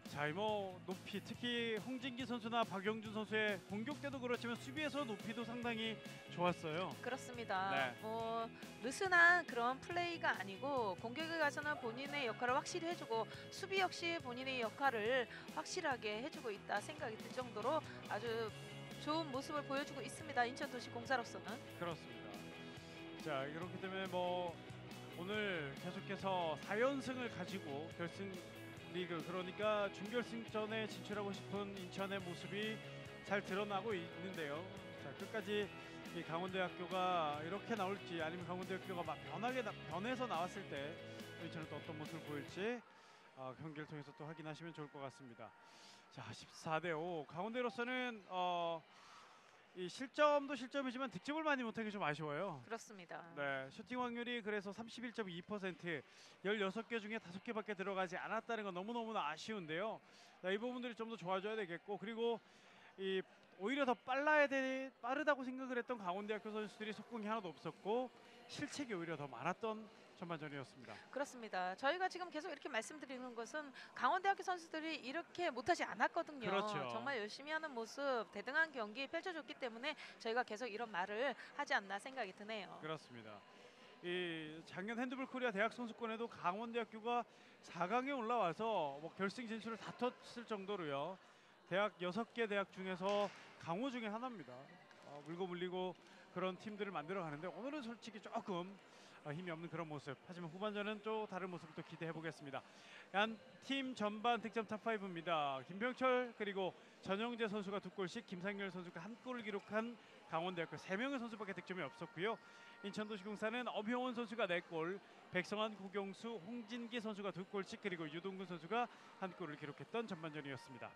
자, 뭐 높이 특히 홍진기 선수나 박영준 선수의 공격 때도 그렇지만 수비에서 높이도 상당히 좋았어요. 그렇습니다. 네. 뭐 느슨한 그런 플레이가 아니고 공격에 가서는 본인의 역할을 확실히 해주고 수비 역시 본인의 역할을 확실하게 해주고 있다 생각이 들 정도로 아주 좋은 모습을 보여주고 있습니다. 인천도시공사로서는. 그렇습니다. 자, 이렇기 때문에 뭐 오늘 계속해서 4연승을 가지고 결승 리그, 그러니까 준결승전에 진출하고 싶은 인천의 모습이 잘 드러나고 있는데요. 자, 끝까지 이 강원대학교가 이렇게 나올지 아니면 강원대학교가 막 변해서 나왔을 때 인천은 또 어떤 모습을 보일지 경기를 통해서 또 확인하시면 좋을 것 같습니다. 자, 14대5 강원대로서는 이 실점도 실점이지만 득점을 많이 못한 게 좀 아쉬워요. 그렇습니다. 네, 슈팅 확률이 그래서 31.2%, 16개 중에 5개밖에 들어가지 않았다는 건 너무너무나 아쉬운데요. 자, 이 부분들이 좀 더 좋아져야 되겠고, 그리고 이 오히려 더 빠르다고 생각을 했던 강원대학교 선수들이 속공이 하나도 없었고 실책이 오히려 더 많았던 전반전이었습니다. 그렇습니다. 저희가 지금 계속 이렇게 말씀드리는 것은 강원대학교 선수들이 이렇게 못하지 않았거든요. 그렇죠. 정말 열심히 하는 모습, 대등한 경기 펼쳐줬기 때문에 저희가 계속 이런 말을 하지 않나 생각이 드네요. 그렇습니다. 이 작년 핸드볼 코리아 대학 선수권에도 강원대학교가 4강에 올라와서 뭐 결승 진출을 다퉜을 정도로요. 대학 6개 대학 중에서 강호 중에 하나입니다. 물고 물리고 그런 팀들을 만들어 가는데 오늘은 솔직히 조금 힘이 없는 그런 모습. 하지만 후반전은 또 다른 모습을 또 기대해 보겠습니다. 한 팀 전반 득점 탑5입니다. 김병철 그리고 전영재 선수가 2골씩, 김상열 선수가 1골을 기록한 강원대학교 3명의 선수밖에 득점이 없었고요. 인천도시공사는 엄효원 선수가 4골, 백성환, 구경수, 홍진기 선수가 2골씩, 그리고 유동근 선수가 1골을 기록했던 전반전이었습니다.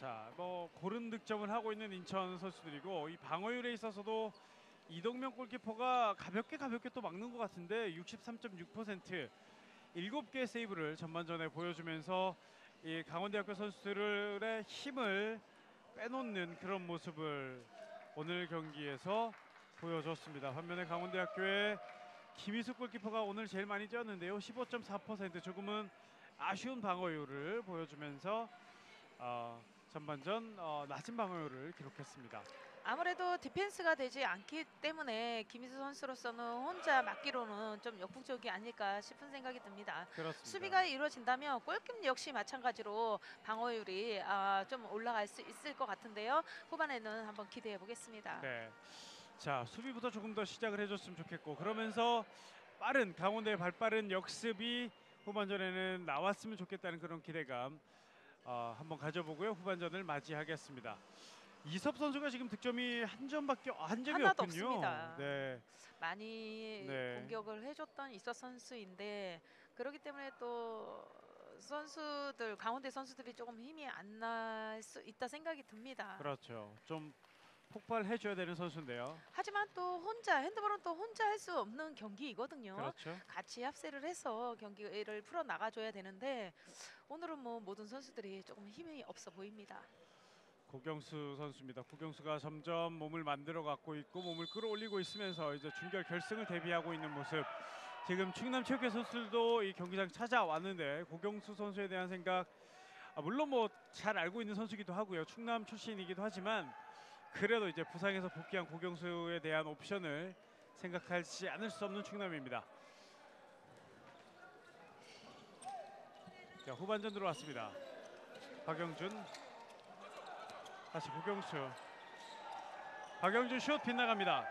자, 뭐 고른 득점을 하고 있는 인천 선수들이고 이 방어율에 있어서도 이동명 골키퍼가 가볍게 또 막는 것 같은데 63.6% 7개의 세이브를 전반전에 보여주면서 이 강원대학교 선수들의 힘을 빼놓는 그런 모습을 오늘 경기에서 보여줬습니다. 반면에 강원대학교의 김희숙 골키퍼가 오늘 제일 많이 뛰었는데요. 15.4% 조금은 아쉬운 방어율을 보여주면서 전반전 낮은 방어율을 기록했습니다. 아무래도 디펜스가 되지 않기 때문에 김희수 선수로서는 혼자 막기로는 좀 역부족이 아닐까 싶은 생각이 듭니다. 그렇습니다. 수비가 이루어진다면 골킥 역시 마찬가지로 방어율이 좀 올라갈 수 있을 것 같은데요. 후반에는 한번 기대해 보겠습니다. 네. 자, 수비부터 조금 더 시작을 해줬으면 좋겠고 그러면서 빠른 강원대의 발빠른 역습이 후반전에는 나왔으면 좋겠다는 그런 기대감 한번 가져보고요. 후반전을 맞이하겠습니다. 이섭 선수가 지금 득점이 한 적이 하나도 없군요. 없습니다. 네. 많이 네. 공격을 해줬던 이서 선수인데 그렇기 때문에 또 선수들 강원대 선수들이 조금 힘이 안 날 수 있다 생각이 듭니다. 그렇죠. 좀 폭발해줘야 되는 선수인데요. 하지만 또 혼자 핸드볼은 또 혼자 할 수 없는 경기이거든요. 그렇죠. 같이 합세를 해서 경기를 풀어 나가줘야 되는데 오늘은 뭐 모든 선수들이 조금 힘이 없어 보입니다. 고경수 선수입니다. 고경수가 점점 몸을 만들어 갖고 있고 몸을 끌어올리고 있으면서 이제 준결 결승을 대비하고 있는 모습. 지금 충남체육회 선수들도 이 경기장 찾아왔는데 고경수 선수에 대한 생각 물론 뭐 잘 알고 있는 선수이기도 하고요. 충남 출신이기도 하지만 그래도 이제 부상에서 복귀한 고경수에 대한 옵션을 생각하지 않을 수 없는 충남입니다. 자, 후반전 들어왔습니다. 박영준 다시 고경수. 박영준 슛 빗나갑니다.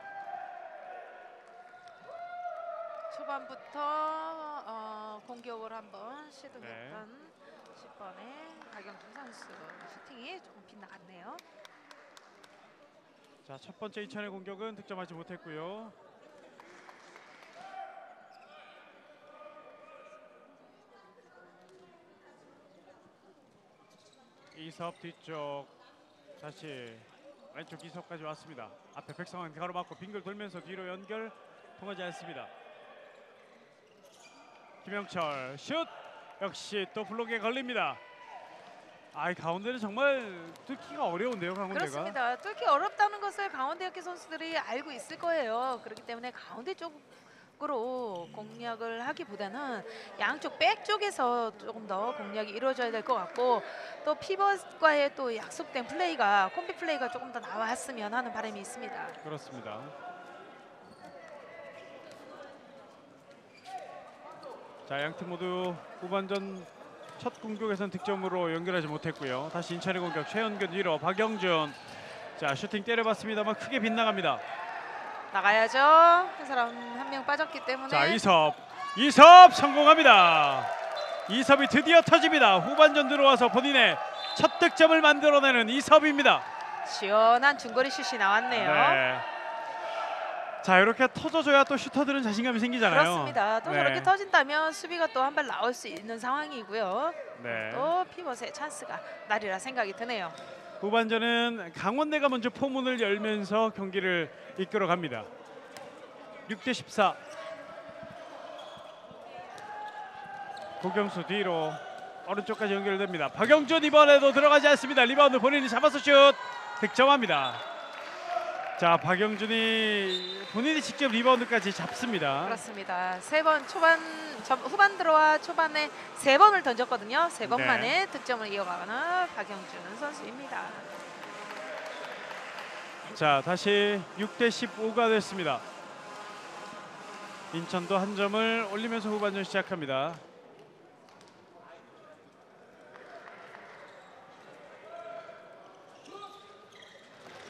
초반부터 공격을 한번 시도했던 10번의 박영준 선수 슈팅이 조금 빗나갔네요. 자, 첫 번째 인천의 공격은 득점하지 못했고요. 이섭 뒤쪽 다시 왼쪽 이섭까지 왔습니다. 앞에 백성환 가로막고 빙글 돌면서 뒤로 연결 통하지 않습니다. 김영철 슛 역시 또 블록에 걸립니다. 이 가운데는 정말 뚫기가 어려운데요, 강원대가. 그렇습니다. 뚫기 어렵다는 것을 강원대학교 선수들이 알고 있을 거예요. 그렇기 때문에 가운데 쪽으로 공략을 하기보다는 양쪽 백 쪽에서 조금 더 공략이 이루어져야 될 것 같고 또 피벗과의 또 약속된 플레이가 콤비 플레이가 조금 더 나왔으면 하는 바람이 있습니다. 그렇습니다. 자, 양팀 모두 후반전 첫 공격에서는 득점으로 연결하지 못했고요. 다시 인천의 공격 최연균 뒤로 박영준. 자, 슈팅 때려봤습니다만 크게 빗나갑니다. 나가야죠. 한 사람 한 명 빠졌기 때문에. 자, 이섭 성공합니다. 이섭이 드디어 터집니다. 후반전 들어와서 본인의 첫 득점을 만들어내는 이섭입니다. 시원한 중거리 슛이 나왔네요. 네. 자, 이렇게 터져줘야 또 슈터들은 자신감이 생기잖아요. 그렇습니다. 또 네. 저렇게 터진다면 수비가 또 한 발 나올 수 있는 상황이고요. 네. 또 피벗의 찬스가 날이라 생각이 드네요. 후반전은 강원대가 먼저 포문을 열면서 경기를 이끌어갑니다. 6대14. 고경수 뒤로 오른쪽까지 연결됩니다. 박영준 이번에도 들어가지 않습니다. 리바운드 본인이 잡아서 슛 득점합니다. 자, 박영준이 본인이 직접 리바운드까지 잡습니다. 그렇습니다. 3번 후반 들어와 초반에 3번을 던졌거든요. 3번 네. 만에 득점을 이어가는 박영준 선수입니다. 자, 다시 6대15가 됐습니다. 인천도 한 점을 올리면서 후반전 시작합니다.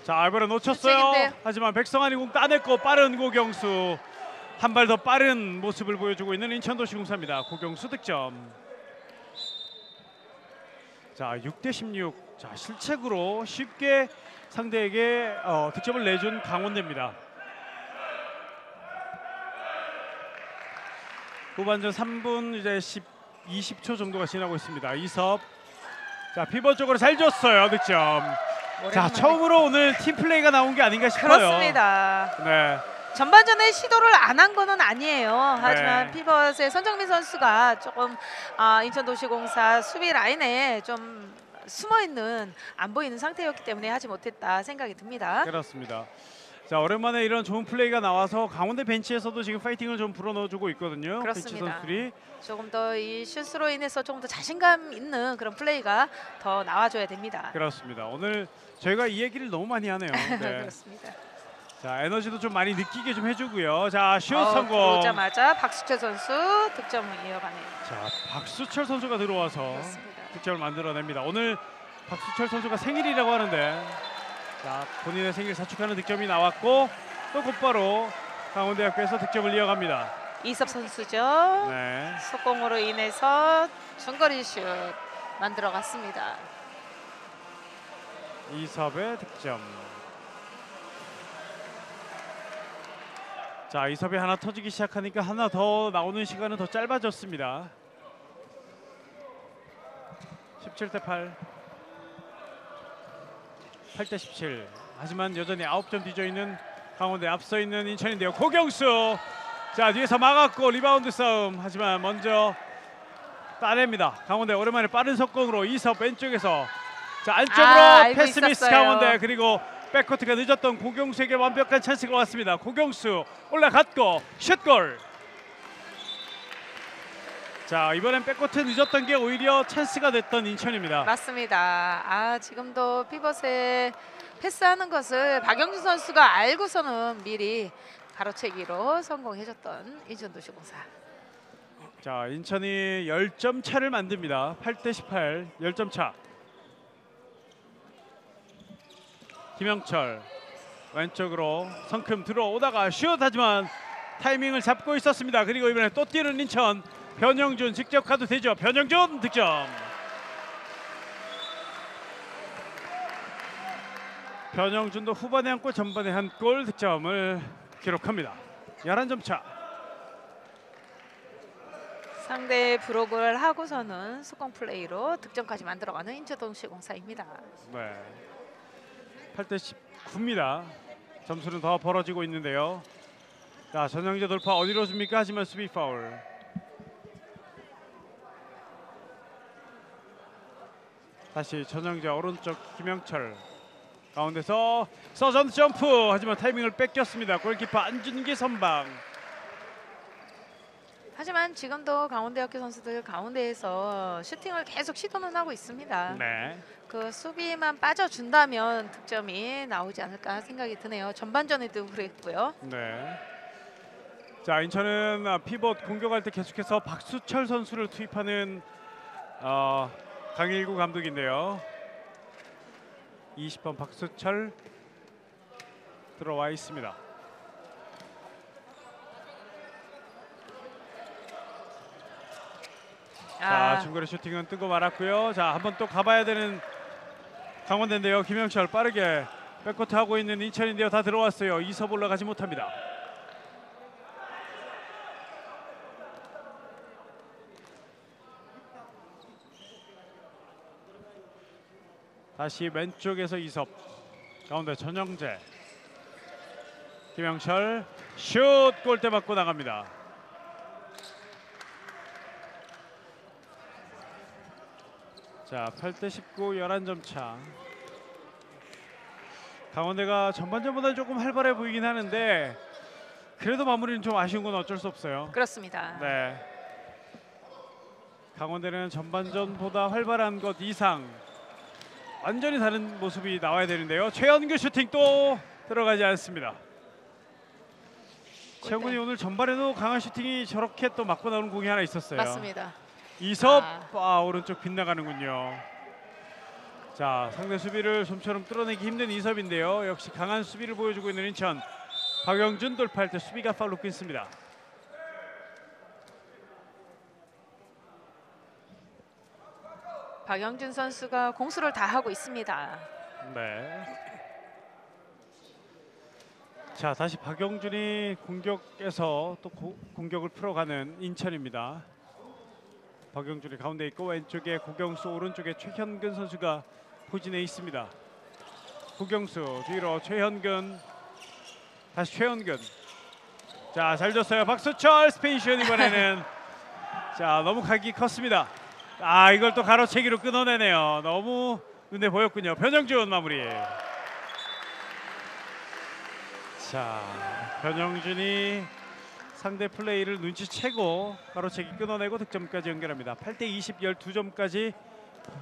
자, 알바를 놓쳤어요. 실책인데요. 하지만 백성환이 공 따냈고 빠른 고경수. 한 발 더 빠른 모습을 보여주고 있는 인천도시공사입니다. 고경수 득점. 자, 6대16. 자, 실책으로 쉽게 상대에게 득점을 내준 강원대입니다. 후반전 3분 이제 20초 정도가 지나고 있습니다. 이섭 자, 피벗 쪽으로 잘 줬어요. 득점. 자, 오랜만에. 처음으로 오늘 팀 플레이가 나온 게 아닌가 싶어요. 그렇습니다. 네. 전반전에 시도를 안 한 거는 아니에요. 하지만 네. 피벗의 손정민 선수가 조금 인천도시공사 수비 라인에 좀 숨어 있는 안 보이는 상태였기 때문에 하지 못했다 생각이 듭니다. 그렇습니다. 자, 오랜만에 이런 좋은 플레이가 나와서 강원대 벤치에서도 지금 파이팅을 좀 불어넣어주고 있거든요. 그렇습니다. 벤치 선수들이. 조금 더 이 슛으로 인해서 조금 더 자신감 있는 그런 플레이가 더 나와줘야 됩니다. 그렇습니다. 오늘 저희가 이 얘기를 너무 많이 하네요. 네. 그렇습니다. 자, 에너지도 좀 많이 느끼게 좀 해주고요. 자, 슛 성공. 들어오자마자 박수철 선수 득점을 이어가네요. 자, 박수철 선수가 들어와서 그렇습니다. 득점을 만들어냅니다. 오늘 박수철 선수가 생일이라고 하는데, 자, 본인의 생일 사축하는 득점이 나왔고 또 곧바로 강원대학교에서 득점을 이어갑니다. 이섭 선수죠. 네. 속공으로 인해서 중거리 슛 만들어갔습니다. 이섭의 득점. 자, 이섭이 하나 터지기 시작하니까 하나 더 나오는 시간은 더 짧아졌습니다. 17대 8. 8대 17. 하지만 여전히 9점 뒤져 있는 강원대, 앞서 있는 인천인데요. 고경수. 자, 뒤에서 막았고 리바운드 싸움. 하지만 먼저 따냅니다. 강원대 오랜만에 빠른 속공으로 이섭 왼쪽에서, 자, 안쪽으로 알고 패스 미스 있었어요. 강원대. 그리고 백코트가 늦었던 고경수에게 완벽한 찬스가 왔습니다. 고경수 올라갔고 슛골. 자, 이번엔 백코트 늦었던 게 오히려 찬스가 됐던 인천입니다. 맞습니다. 지금도 피벗에 패스하는 것을 박영준 선수가 알고서는 미리 가로채기로 성공해줬던 인천도시공사. 자, 인천이 10점 차를 만듭니다. 8대 18, 10점 차. 김영철 왼쪽으로 성큼 들어오다가 슛, 하지만 타이밍을 잡고 있었습니다. 그리고 이번에 또 뛰는 인천, 변영준 직접 가도 되죠. 변영준 득점. 변영준도 후반에 한 골, 전반에 한 골 득점을 기록합니다. 11점 차. 상대 브로그를 하고서는 속공 플레이로 득점까지 만들어가는 인천도시공사입니다. 네. 8대 19입니다. 점수는 더 벌어지고 있는데요. 자, 전영재 돌파 어디로 줍니까? 하지만 수비 파울. 다시 전영재 오른쪽 김영철 가운데서 서전 점프, 하지만 타이밍을 뺏겼습니다. 골키퍼 안준기 선방. 하지만 지금도 강원대학교 선수들 가운데에서 슈팅을 계속 시도는 하고 있습니다. 네. 그 수비만 빠져준다면 득점이 나오지 않을까 생각이 드네요. 전반전에도 그랬고요. 네. 자, 인천은 피벗 공격할 때 계속해서 박수철 선수를 투입하는 강일구 감독인데요. 20번 박수철 들어와 있습니다. 자, 중거리 슈팅은 뜨고 말았고요. 자, 한번 또 가봐야 되는 강원대인데요. 김영철 빠르게 백코트 하고 있는 인천인데요. 다 들어왔어요. 이섭 올라가지 못합니다. 다시 왼쪽에서 이섭, 가운데 전영재, 김영철 슛, 골대 맞고 나갑니다. 자, 8대 19, 11점 차. 강원대가 전반전보다 조금 활발해 보이긴 하는데 그래도 마무리는 좀 아쉬운 건 어쩔 수 없어요. 그렇습니다. 네. 강원대는 전반전보다 활발한 것 이상 완전히 다른 모습이 나와야 되는데요. 최현규 슈팅 또 들어가지 않습니다. 최현군이 오늘 전반에도 강한 슈팅이 저렇게 또 맞고 나오는 공이 하나 있었어요. 맞습니다. 이섭 오른쪽 빗나가는군요. 자, 상대 수비를 좀처럼 뚫어내기 힘든 이섭인데요. 역시 강한 수비를 보여주고 있는 인천. 박영준 돌파할 때 수비가 파울로 끊습니다. 박영준 선수가 공수를 다 하고 있습니다. 네. 자, 다시 박영준이 공격에서 또 공격을 풀어가는 인천입니다. 박영준이 가운데 있고 왼쪽에 고경수, 오른쪽에 최현근 선수가 포진해 있습니다. 고경수 뒤로 최현근, 다시 최현근. 자, 잘 줬어요. 박수철 스페이션 이번에는 자, 너무 각이 컸습니다. 아, 이걸 또 가로채기로 끊어내네요. 너무 눈에 보였군요. 변영준 마무리. 자, 변영준이 상대 플레이를 눈치채고 가로채기 끊어내고 득점까지 연결합니다. 8대20 12점까지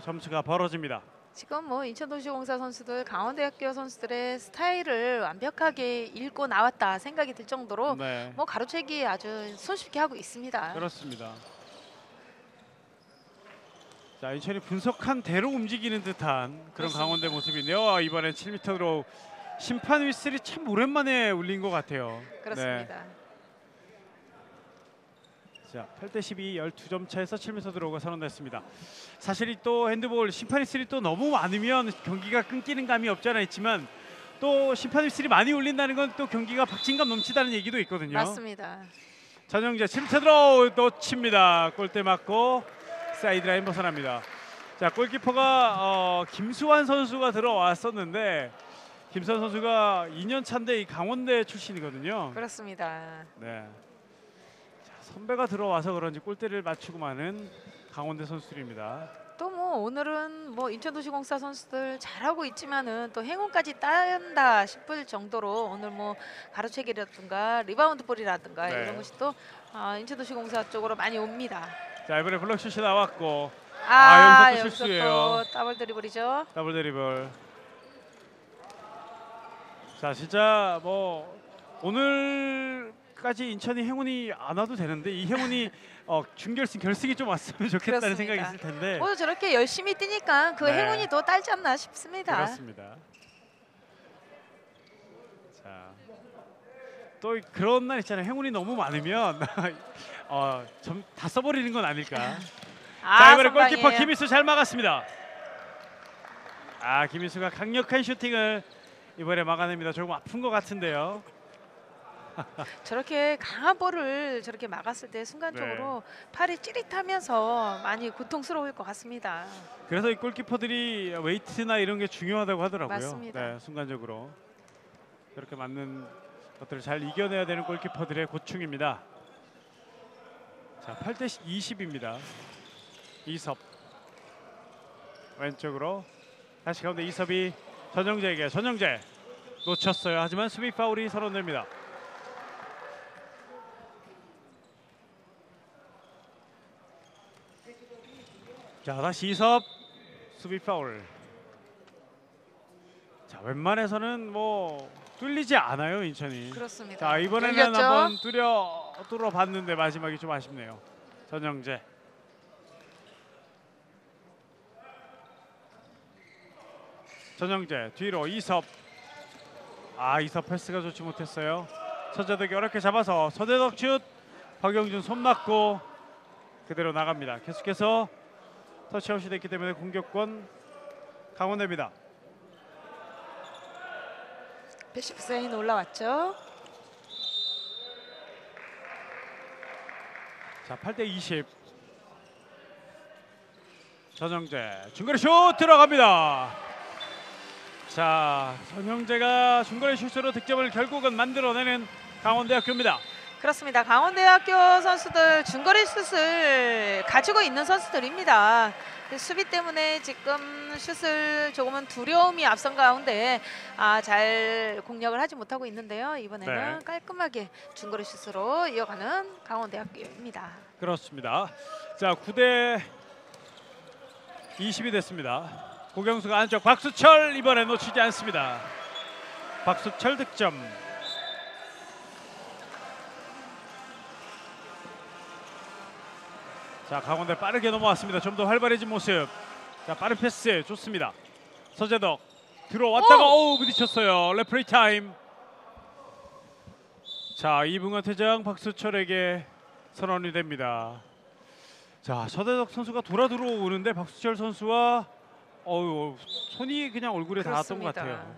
점수가 벌어집니다. 지금 뭐 인천도시공사 선수들, 강원대학교 선수들의 스타일을 완벽하게 읽고 나왔다 생각이 들 정도로 네, 뭐 가로채기 아주 손쉽게 하고 있습니다. 그렇습니다. 자, 인천이 분석한 대로 움직이는 듯한 그런 그렇습니다. 강원대 모습인데요. 이번엔 7m로 심판 휘슬이 참 오랜만에 울린 것 같아요. 그렇습니다. 네. 자, 8대12 12점 차에서 7m 들어오가 선언됐습니다. 사실 또 핸드볼 심판 휘슬이 또 너무 많으면 경기가 끊기는 감이 없지 않아 있지만 또 심판 휘슬이 많이 울린다는 건 또 경기가 박진감 넘치다는 얘기도 있거든요. 맞습니다. 전영재 7m 들어 놓칩니다. 골대 맞고 사이드라인 벗어납니다. 자, 골키퍼가 김수환 선수가 들어왔었는데 김수환 선수가 2년 차인데 이 강원대 출신이거든요. 그렇습니다. 네. 자, 선배가 들어와서 그런지 골대를 맞추고 마는 강원대 선수들입니다. 또 뭐 오늘은 뭐 인천도시공사 선수들 잘하고 있지만은 또 행운까지 딴다 싶을 정도로 오늘 뭐 가로채기라든가 리바운드 볼이라든가 네. 이런 것이 또 인천도시공사 쪽으로 많이 옵니다. 자, 이번에 블럭슛이 나왔고 여기서 또 여기서 실수예요. 또 더블 드리블이죠. 더블 드리블. 자, 진짜 뭐 오늘까지 인천이 행운이 안 와도 되는데 이 행운이 준결승 결승이 좀 왔으면 좋겠다는 그렇습니다. 생각이 있을 텐데. 오늘 저렇게 열심히 뛰니까 그 네. 행운이 더 딸지 않나 싶습니다. 그렇습니다. 자, 또 그런 날 있잖아요. 행운이 너무 많으면 좀 다 써버리는 건 아닐까. 자, 이번에 골키퍼 선방이에요. 김희수 잘 막았습니다. 김희수가 강력한 슈팅을 이번에 막아냅니다. 조금 아픈 것 같은데요. 저렇게 강한 볼을 저렇게 막았을 때 순간적으로 팔이 찌릿하면서 많이 고통스러울 것 같습니다. 그래서 이 골키퍼들이 웨이트나 이런 게 중요하다고 하더라고요. 맞습니다. 네, 순간적으로 저렇게 맞는 것들을 잘 이겨내야 되는 골키퍼들의 고충입니다. 자, 8대20입니다. 이섭 왼쪽으로 다시 가운데 이섭이 전영재에게 전영재 놓쳤어요. 하지만 수비 파울이 선언됩니다. 자, 다시 이섭 수비 파울. 자, 웬만해서는 뭐 뚫리지 않아요, 인천이. 그렇습니다. 자, 이번에는 열렸죠? 한번 뚫어봤는데 마지막이 좀 아쉽네요. 전영재. 전영재 뒤로 이섭. 이섭 패스가 좋지 못했어요. 서재덕이 어렵게 잡아서 서재덕 슛. 박영준 손 맞고 그대로 나갑니다. 계속해서 터치아웃이 됐기 때문에 공격권 강원대입니다. 패시브 사인 올라왔죠. 자, 8대20. 전영재 중거리 슛 들어갑니다. 자, 전영재가 중거리 슛으로 득점을 결국은 만들어내는 강원대학교입니다. 그렇습니다. 강원대학교 선수들 중거리 슛을 가지고 있는 선수들입니다. 수비 때문에 지금 슛을 조금은 두려움이 앞선 가운데 잘 공략을 하지 못하고 있는데요. 이번에는 네. 깔끔하게 중거리 슛으로 이어가는 강원대학교입니다. 그렇습니다. 자, 9대20이 됐습니다. 고경수가 안쪽 박수철 이번에 놓치지 않습니다. 박수철 득점. 자, 강원대 빠르게 넘어왔습니다. 좀 더 활발해진 모습. 자, 빠른 패스 좋습니다. 서재덕 들어왔다가 부딪혔어요. 레프리 타임. 자, 이붕환 퇴장 박수철에게 선언이 됩니다. 자, 서재덕 선수가 돌아 들어오는데 박수철 선수와 손이 그냥 얼굴에 닿았던 것 그렇습니다. 같아요.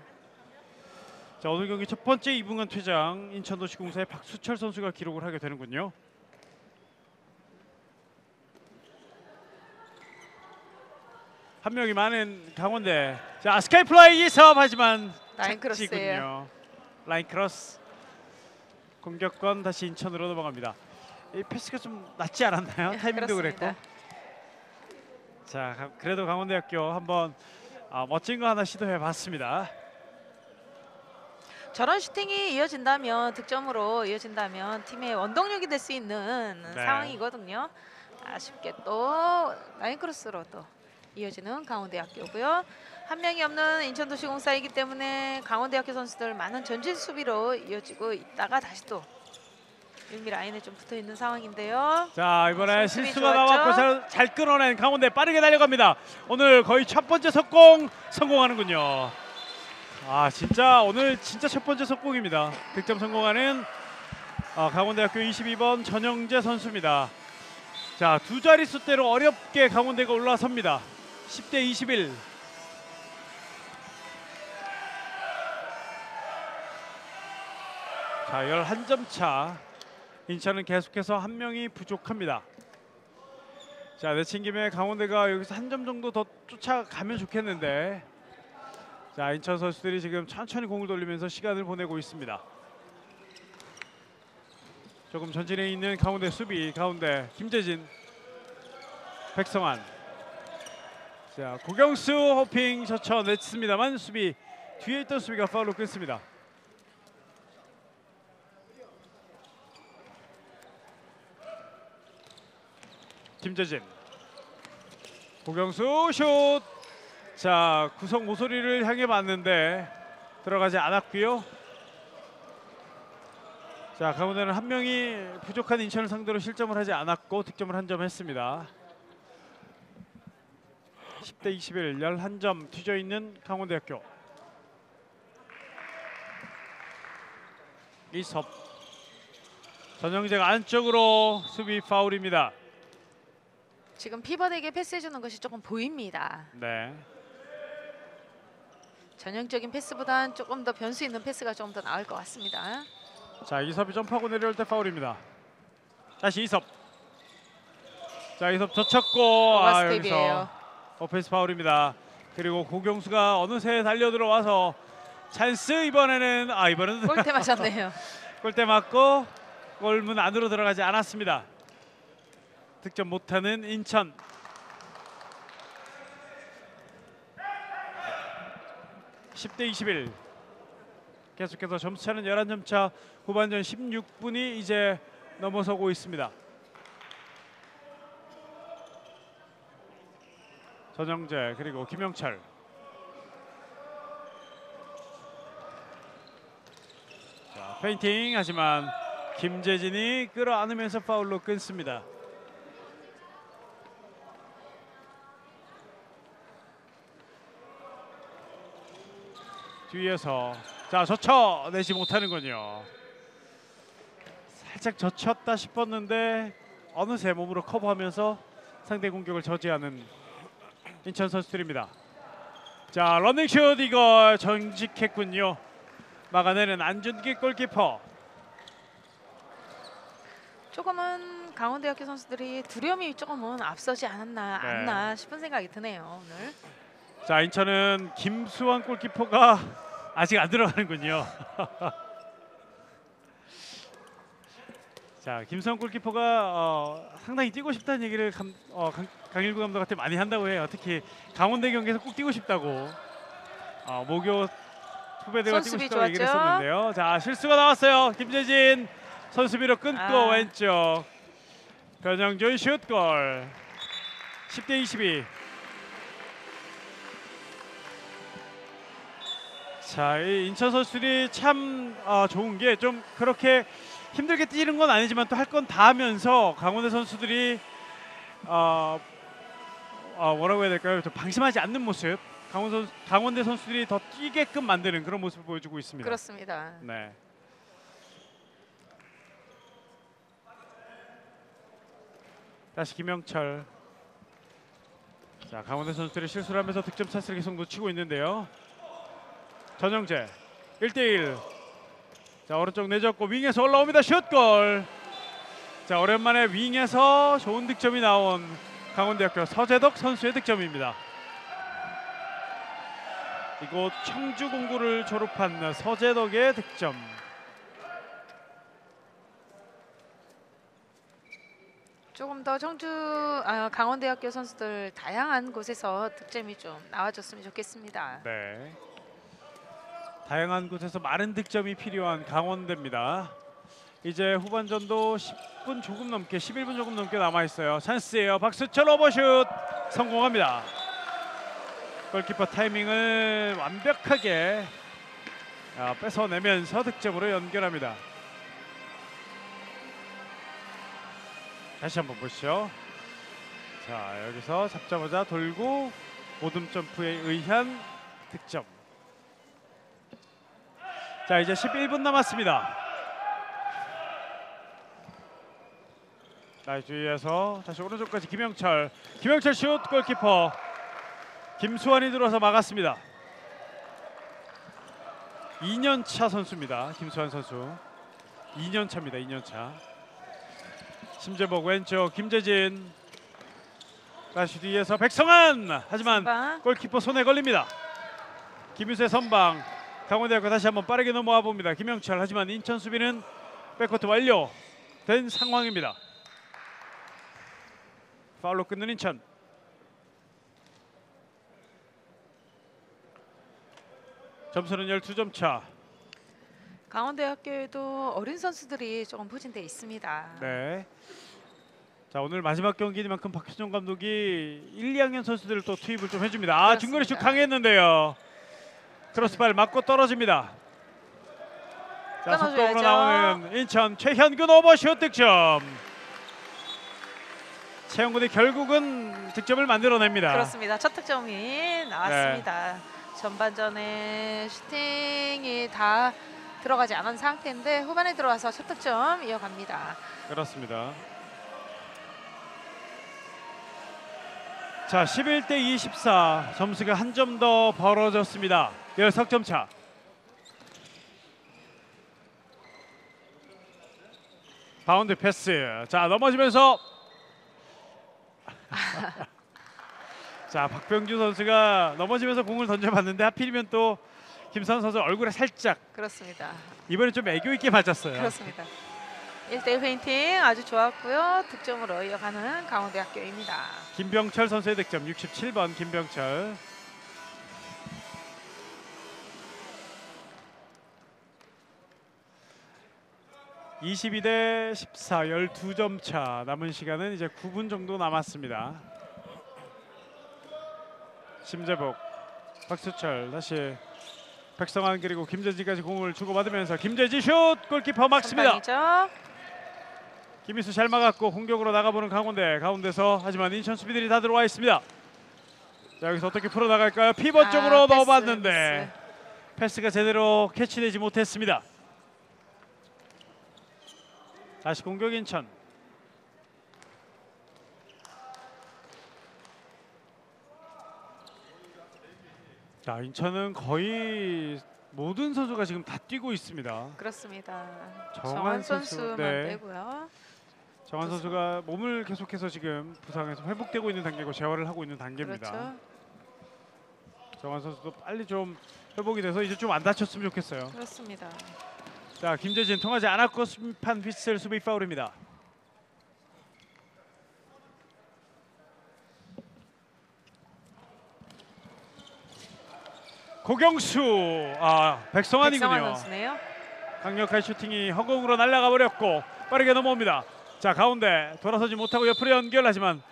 자, 오늘 경기 첫 번째 이붕환 퇴장 인천도시공사의 박수철 선수가 기록을 하게 되는군요. 한 명이 많은 강원대. 자, 스카이플라이 이섭 하지만 라인 크로스예요. 착지군요. 라인 크로스. 공격권 다시 인천으로 넘어갑니다. 이 패스가 좀 낮지 않았나요? 타이밍도 그렇습니다. 그랬고. 자, 그래도 강원대학교 한번 멋진 거 하나 시도해 봤습니다. 저런 슈팅이 이어진다면 득점으로 이어진다면 팀의 원동력이 될 수 있는 네. 상황이거든요. 아쉽게 또 라인 크로스로 또 이어지는 강원대학교고요. 한 명이 없는 인천도시공사이기 때문에 강원대학교 선수들 많은 전진 수비로 이어지고 있다가 다시 또 일미 라인에 좀 붙어 있는 상황인데요. 자, 이번에 수비 실수가 좋았죠? 나왔고 잘 끊어낸 강원대 빠르게 달려갑니다. 오늘 거의 첫 번째 속공 성공하는군요. 진짜 오늘 진짜 첫 번째 속공입니다. 득점 성공하는 강원대학교 22번 전영재 선수입니다. 자, 두 자릿수대로 어렵게 강원대가 올라섭니다. 10대 21. 자, 11점 차. 인천은 계속해서 한 명이 부족합니다. 자, 내친 김에 강원대가 여기서 한 점 정도 더 쫓아가면 좋겠는데. 자, 인천 선수들이 지금 천천히 공을 돌리면서 시간을 보내고 있습니다. 조금 전진해 있는 강원대 수비 가운데 김재진, 백성환. 자, 고경수 호핑 젖혀냈습니다만 수비 뒤에 있던 수비가 파울로 끊습니다. 김재진, 고경수 슛. 자, 구석 모서리를 향해 봤는데 들어가지 않았고요. 자, 강원대는 한 명이 부족한 인천을 상대로 실점을 하지 않았고 득점을 한 점 했습니다. 10대 21, 11점 뒤져 있는 강원대학교. 이섭, 전영재가 안쪽으로 수비 파울입니다. 지금 피벗에게 패스해주는 것이 조금 보입니다. 네. 전형적인 패스보다는 조금 더 변수 있는 패스가 좀 더 나을 것 같습니다. 자, 이섭이 점프하고 내려올 때 파울입니다. 다시 이섭. 자, 이섭 젖혔고 오버스텝이에요. 여기서 오펜스 파울입니다. 그리고 고경수가 어느새 달려 들어와서 찬스. 이번에는 이번에는 골대 맞았네요. 골대 맞고 골문 안으로 들어가지 않았습니다. 득점 못하는 인천. (10대 21) 계속해서 점수차는 11점 차. 후반전 16분이 이제 넘어서고 있습니다. 전영재 그리고 김영철. 자, 페인팅 하지만 김재진이 끌어안으면서 파울로 끊습니다. 뒤에서 자, 젖혀내지 못하는군요. 살짝 젖혔다 싶었는데 어느새 몸으로 커버하면서 상대 공격을 저지하는 인천 선수들입니다. 자, 러닝슛 이거 정직했군요. 막아내는 안준기 골키퍼. 조금은 강원대학교 선수들이 두려움이 조금은 앞서지 않았나 싶은 생각이 드네요. 오늘. 자, 인천은 김수환 골키퍼가 아직 안 들어가는군요. 자, 김수환 골키퍼가 상당히 뛰고 싶다는 얘기를 강일구 감독한테 많이 한다고 해요. 특히 강원대 경기에서 꼭 뛰고 싶다고. 모교 후배들과 뛰고 싶다고 얘기를 했었는데요. 자, 실수가 나왔어요. 김재진 선수비로 끊고 왼쪽 변영준 슛골. 10대 22. 자, 이 인천 선수들이 참 좋은 게 좀 그렇게 힘들게 뛰는 건 아니지만 또 할 건 다 하면서 강원대 선수들이 뭐라고 해야 될까요? 좀 방심하지 않는 모습. 강원대 선수들이 더 뛰게끔 만드는 그런 모습을 보여주고 있습니다. 그렇습니다. 네. 다시 김영철. 자, 강원대 선수들이 실수를 하면서 득점 찬스를 계속 놓치고 있는데요. 전영재 1대1. 자, 오른쪽 내줬고 윙에서 올라옵니다. 슛골. 자, 오랜만에 윙에서 좋은 득점이 나온 강원대학교 서재덕 선수의 득점입니다. 이곳 청주공고를 졸업한 서재덕의 득점. 조금 더 강원대학교 선수들 다양한 곳에서 득점이 좀 나와줬으면 좋겠습니다. 네. 다양한 곳에서 많은 득점이 필요한 강원대입니다. 이제 후반전도 10분 조금 넘게 11분 조금 넘게 남아 있어요. 찬스예요. 박수철 오버슛 성공합니다. 골키퍼 타이밍을 완벽하게 뺏어내면서 득점으로 연결합니다. 다시 한번 보시죠. 자, 여기서 잡자마자 돌고 모둠 점프에 의한 득점. 자, 이제 11분 남았습니다. 자, 주위에서 다시 오른쪽까지 김영철 슛. 골키퍼 김수환이 들어와서 막았습니다. 2년차 선수입니다. 김수환 선수 2년차입니다. 2년차. 심재복 왼쪽 김재진, 다시 뒤에서 백성환, 하지만 선방. 골키퍼 손에 걸립니다. 김유수의 선방. 강원대학교 다시 한번 빠르게 넘어와 봅니다. 김영철, 하지만 인천 수비는 백코트 완료된 상황입니다. 파울로 끊는 인천. 점수는 12점 차. 강원대학교에도 어린 선수들이 조금 부진돼 있습니다. 네. 자, 오늘 마지막 경기니만큼 박효정 감독이 1, 2학년 선수들을 또 투입을 좀 해줍니다. 아, 중거리 슛 강했는데요. 크로스바를 맞고 떨어집니다. 자, 속공으로 끊어줘야죠. 나오는 인천 최현균 오버슛 득점. 최영군이 결국은 득점을 만들어냅니다. 그렇습니다. 첫 득점이 나왔습니다. 전반전에 슈팅이 다 들어가지 않은 상태인데 후반에 들어와서 첫 득점 이어갑니다. 그렇습니다. 자, 11대 24, 점수가 한 점 더 벌어졌습니다. 10점 차. 바운드 패스. 자, 넘어지면서 자, 박병주 선수가 넘어지면서 공을 던져봤는데 하필이면 또 김선 선수 얼굴에 살짝, 그렇습니다. 이번에 좀 애교 있게 맞았어요. 그렇습니다. 1대1 페인팅 아주 좋았고요. 득점으로 이어가는 강원대학교입니다. 김병철 선수의 득점. 67번 김병철. (22대 14) 12점 차. 남은 시간은 이제 9분 정도 남았습니다. 심재복, 박수철, 다시 백성환, 그리고 김재진까지 공을 주고받으면서 김재진 슛. 골키퍼 막습니다. 선방이죠. 김희수 잘 막았고 공격으로 나가보는 강원대. 가운데서 하지만 인천 수비들이 다 들어와 있습니다. 자, 여기서 어떻게 풀어나갈까요? 피벗 쪽으로 패스, 넣어봤는데 패스가 제대로 캐치되지 못했습니다. 다시 공격 인천. 자, 인천은 거의 모든 선수가 지금 다 뛰고 있습니다. 그렇습니다. 정한 정한 선수, 선수만 네. 빼고요. 정한 선수가 몸을 계속해서 지금 부상에서 회복되고 있는 단계고 재활을 하고 있는 단계입니다. 그렇죠. 정한 선수도 빨리 좀 회복이 돼서 이제 좀 안 다쳤으면 좋겠어요. 그렇습니다. 자, 김재진 통하지 않았고 심판 휘슬, 수비 파울입니다. 고경수, 백성환이군요. 백성환 선수네요. 강력한 슈팅이 허공으로 날아가 버렸고 빠르게 넘어옵니다. 자, 가운데 돌아서지 못하고 옆으로 연결하지만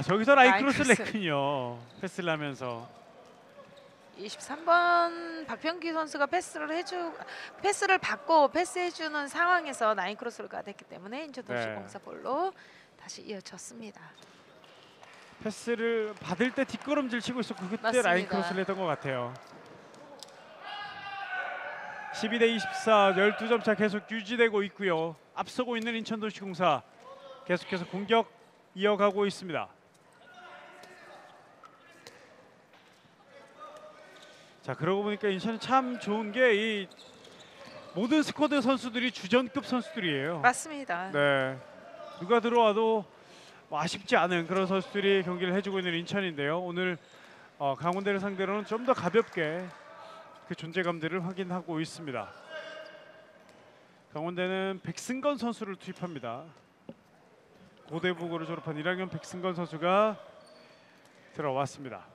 저기서 라인 크로스를 냈군요. 패스를 하면서 23번 박병기 선수가 패스를 받고 패스해주는 상황에서 라인 크로스가 됐기 때문에 인천도시공사 볼로 다시 이어졌습니다. 패스를 받을 때 뒷걸음질 치고 있었고 그때 맞습니다. 라인 크로스를 했던 것 같아요. 12대 24, 12점 차 계속 유지되고 있고요. 앞서고 있는 인천도시공사 계속해서 공격 이어가고 있습니다. 자, 그러고 보니까 인천은 참 좋은 게 이 모든 스쿼드 선수들이 주전급 선수들이에요. 맞습니다. 네, 누가 들어와도 아쉽지 않은 그런 선수들이 경기를 해주고 있는 인천인데요. 오늘 강원대를 상대로는 좀 더 가볍게 그 존재감들을 확인하고 있습니다. 강원대는 백승건 선수를 투입합니다. 고대부고를 졸업한 1학년 백승건 선수가 들어왔습니다.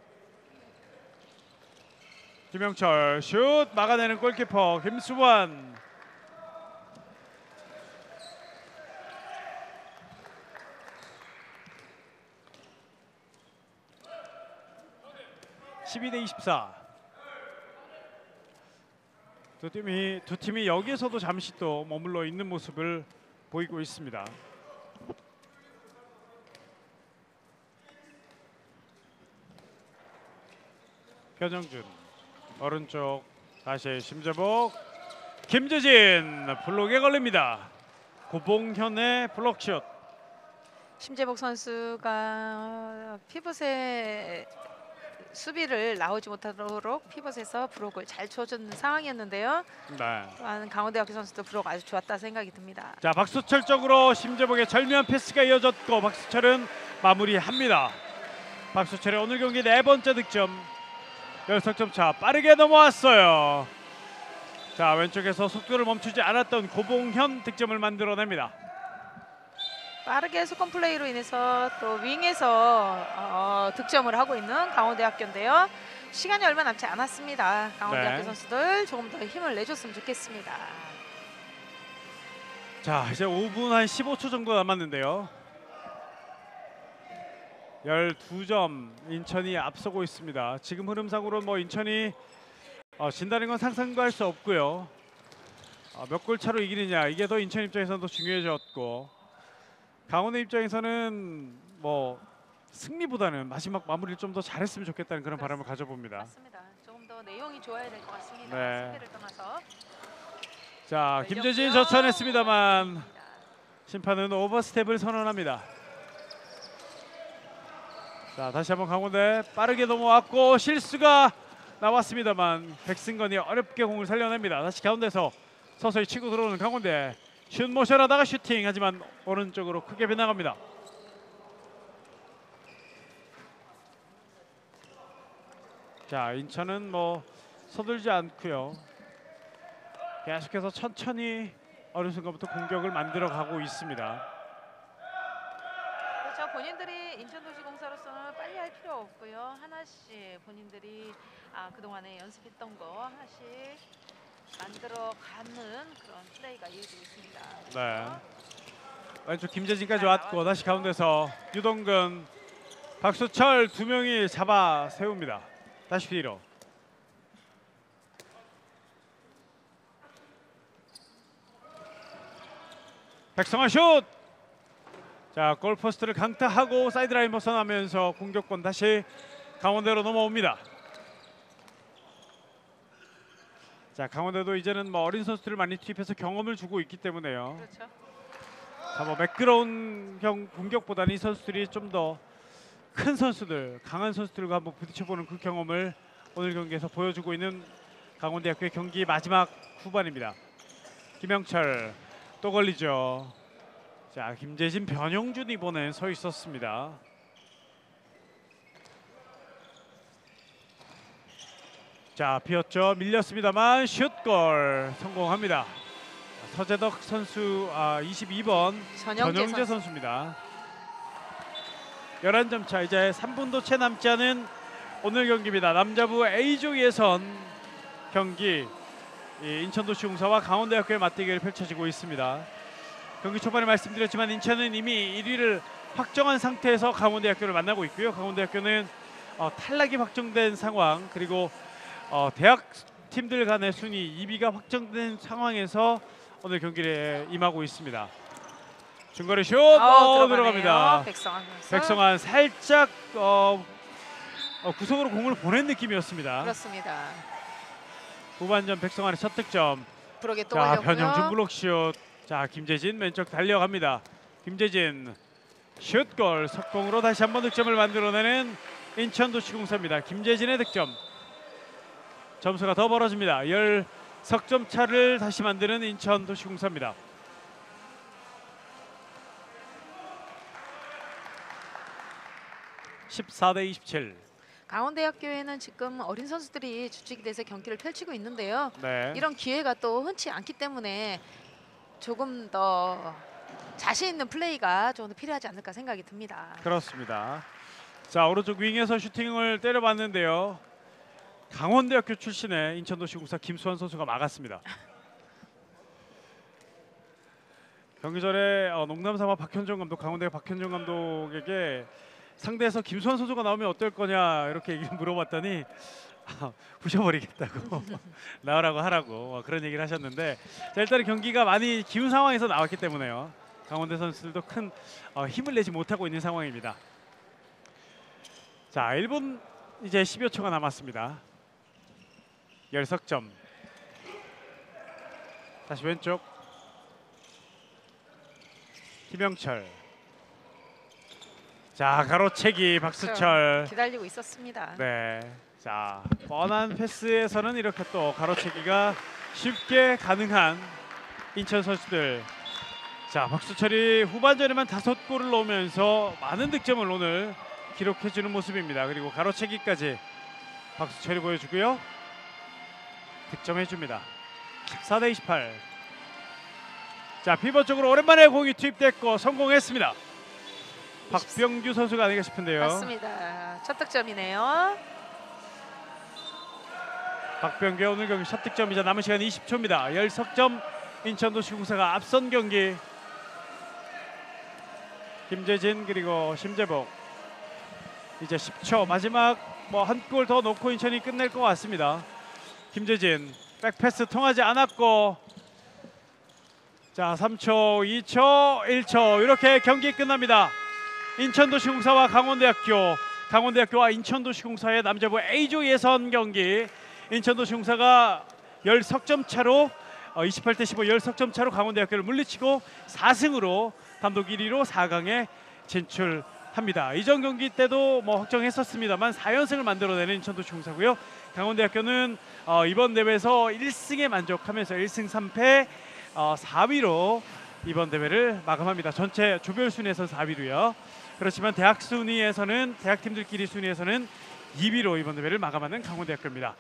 김영철 슛 막아내는 골키퍼 김수환. (12대 24) 두 팀이 여기에서도 잠시 또 머물러 있는 모습을 보이고 있습니다. 변영준 오른쪽 다시 심재복 김재진 블록에 걸립니다. 고봉현의 블록슛. 심재복 선수가 피벗의 수비를 나오지 못하도록 피벗에서 브록을 잘 쳐주는 상황이었는데요. 네. 또한 강원대학교 선수도 브록 아주 좋았다 생각이 듭니다. 자, 박수철 쪽으로 심재복의 절묘한 패스가 이어졌고 박수철은 마무리합니다. 박수철의 오늘 경기 4번째 득점. 10석점 차 빠르게 넘어왔어요. 자, 왼쪽에서 속도를 멈추지 않았던 고봉현 득점을 만들어냅니다. 빠르게 속공 플레이로 인해서 또 윙에서 득점을 하고 있는 강원대학교인데요. 시간이 얼마 남지 않았습니다. 강원대학교 네. 선수들 조금 더 힘을 내줬으면 좋겠습니다. 자, 이제 5분 한 15초 정도 남았는데요. 12점 인천이 앞서고 있습니다. 지금 흐름상으로는 뭐 인천이 진다는 건 상상도 할 수 없고요. 몇 골 차로 이기느냐 이게 더 인천 입장에서는 더 중요해졌고, 강원의 입장에서는 뭐 승리보다는 마지막 마무리를 좀 더 잘했으면 좋겠다는 그런 바람을 가져봅니다. 맞습니다. 조금 더 내용이 좋아야 될 것 같습니다. 네. 승리를 떠나서. 자, 김재진 열렸고요. 저천했습니다만 심판은 오버스텝을 선언합니다. 자, 다시 한번 강원대 빠르게 넘어왔고 실수가 나왔습니다만 백승건이 어렵게 공을 살려냅니다. 다시 가운데서 서서히 치고 들어오는 강원대. 슛 모션하다가 슈팅, 하지만 오른쪽으로 크게 빗나갑니다. 자, 인천은 뭐 서둘지 않고요. 계속해서 천천히 어느 순간부터 공격을 만들어가고 있습니다. 그렇죠. 본인들이 인천도시공사로서는 빨리 할 필요 없고요. 하나씩 본인들이 그동안에 연습했던 거 하나씩 만들어가는 그런 플레이가 이어지고 있습니다. 네. 왼쪽 김재진까지 왔고 다시 가운데서 유동근, 박수철 두 명이 잡아 세웁니다. 다시 뒤로. 백성환 슛! 자, 골포스트를 강타하고 사이드라인 벗어나면서 공격권 다시 강원대로 넘어옵니다. 자, 강원대도 이제는 뭐 어린 선수들을 많이 투입해서 경험을 주고 있기 때문에요. 그렇죠. 자, 뭐 매끄러운 공격보다는 이 선수들이 좀 더 큰 선수들, 강한 선수들과 한번 부딪혀보는 그 경험을 오늘 경기에서 보여주고 있는 강원대학교의 경기 마지막 후반입니다. 김영철 또 걸리죠. 자, 김재진, 변영준 이번엔 서 있었습니다. 자, 비었죠. 밀렸습니다만 슛골 성공합니다. 서재덕 선수 22번 전영재 선수입니다. 11점 차, 이제 3분도 채 남지 않은 오늘 경기입니다. 남자부 A조 예선 경기, 인천도시공사와 강원대학교의 맞대결이 펼쳐지고 있습니다. 경기 초반에 말씀드렸지만 인천은 이미 1위를 확정한 상태에서 강원대학교를 만나고 있고요. 강원대학교는 탈락이 확정된 상황, 그리고 대학 팀들 간의 순위 2위가 확정된 상황에서 오늘 경기에 임하고 있습니다. 중거리 슛 들어갑니다. 백성환 살짝 구석으로 공을 보낸 느낌이었습니다. 그렇습니다. 후반전 백성환의 첫 득점. 브록에 또 자, 걸렸고요. 변영준 블록슛. 자, 김재진 왼쪽 달려갑니다. 김재진 슛골, 석공으로 다시 한번 득점을 만들어내는 인천도시공사입니다. 김재진의 득점. 점수가 더 벌어집니다. 10석점 차를 다시 만드는 인천도시공사입니다. (14대 27) 강원대학교에는 지금 어린 선수들이 주축이 돼서 경기를 펼치고 있는데요. 네. 이런 기회가 또 흔치 않기 때문에 조금 더 자신 있는 플레이가 좀 더 필요하지 않을까 생각이 듭니다. 그렇습니다. 자, 오른쪽 윙에서 슈팅을 때려봤는데요. 강원대학교 출신의 인천도시공사 김수환 선수가 막았습니다. 경기 전에 농담삼아 박현정 감독, 강원대 박현정 감독에게 상대에서 김수환 선수가 나오면 어떨 거냐 이렇게 얘기를 물어봤더니 부셔버리겠다고 나오라고 하라고 그런 얘기를 하셨는데, 자, 일단은 경기가 많이 기운 상황에서 나왔기 때문에요. 강원대 선수들도 큰 힘을 내지 못하고 있는 상황입니다. 자, 1분 이제 10여 초가 남았습니다. 열석점. 다시 왼쪽 김영철. 자, 가로채기 박수철. 기다리고 있었습니다. 네. 자, 뻔한 패스에서는 이렇게 또 가로채기가 쉽게 가능한 인천 선수들. 자, 박수철이 후반전에만 5골을 넣으면서 많은 득점을 오늘 기록해주는 모습입니다. 그리고 가로채기까지 박수철이 보여주고요. 득점해줍니다. 14대28. 자, 피벗 쪽으로 오랜만에 공이 투입됐고 성공했습니다. 박병규 선수가 아닌가 싶은데요. 맞습니다. 첫 득점이네요. 박병규의 오늘 경기 첫 득점이자 남은 시간 20초입니다. 10석점 인천도시공사가 앞선 경기. 김재진 그리고 심재복. 이제 10초 마지막 한 골 더 넣고 인천이 끝낼 것 같습니다. 김재진 백패스 통하지 않았고, 자 3초, 2초, 1초 이렇게 경기 끝납니다. 인천도시공사와 강원대학교와 인천도시공사의 남자부 A조 예선 경기. 인천도시공사가 10석점 차로 28대 15 10석점 차로 강원대학교를 물리치고 4승으로 단독 1위로 4강에 진출합니다. 이전 경기 때도 확정했었습니다만 4연승을 만들어내는 인천도시공사고요. 강원대학교는 이번 대회에서 1승에 만족하면서 1승 3패 4위로 이번 대회를 마감합니다. 전체 조별 순위에서 4위로요. 그렇지만 대학팀들끼리 순위에서는 2위로 이번 대회를 마감하는 강원대학교입니다.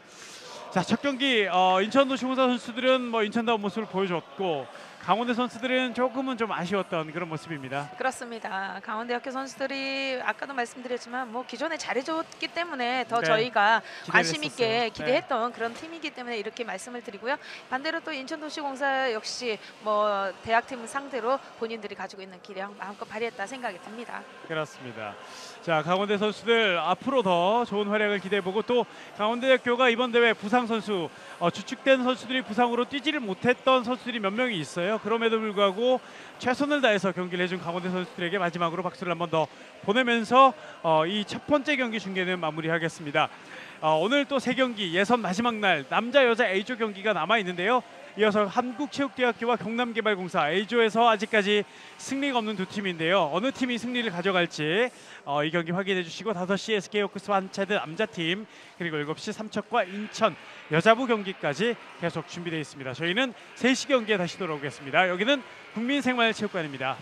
자, 첫 경기 인천도시공사 선수들은 인천다운 모습을 보여줬고, 강원대 선수들은 조금은 좀 아쉬웠던 그런 모습입니다. 그렇습니다. 강원대학교 선수들이 아까도 말씀드렸지만 기존에 잘해줬기 때문에 더 네, 저희가 관심 했었어요. 있게 기대했던 그런 팀이기 때문에 이렇게 말씀을 드리고요. 반대로 또 인천도시공사 역시 대학팀 상대로 본인들이 가지고 있는 기량 마음껏 발휘했다 생각이 듭니다. 그렇습니다. 자, 강원대 선수들 앞으로 더 좋은 활약을 기대해보고, 또 강원대학교가 이번 대회 부상 선수 주축된 선수들이 부상으로 뛰지를 못했던 선수들이 몇 명이 있어요. 그럼에도 불구하고 최선을 다해서 경기를 해준 강원대 선수들에게 마지막으로 박수를 한 번 더 보내면서 이 첫 번째 경기 중계는 마무리하겠습니다. 오늘 또 3경기 예선 마지막 날 남자 여자 A조 경기가 남아 있는데요. 이어서 한국체육대학교와 경남개발공사 A조에서 아직까지 승리가 없는 두 팀인데요. 어느 팀이 승리를 가져갈지 이 경기 확인해 주시고, 5시 SK호크스와 한차드 남자팀, 그리고 7시 삼척과 인천 여자부 경기까지 계속 준비되어 있습니다. 저희는 3시 경기에 다시 돌아오겠습니다. 여기는 국민생활체육관입니다.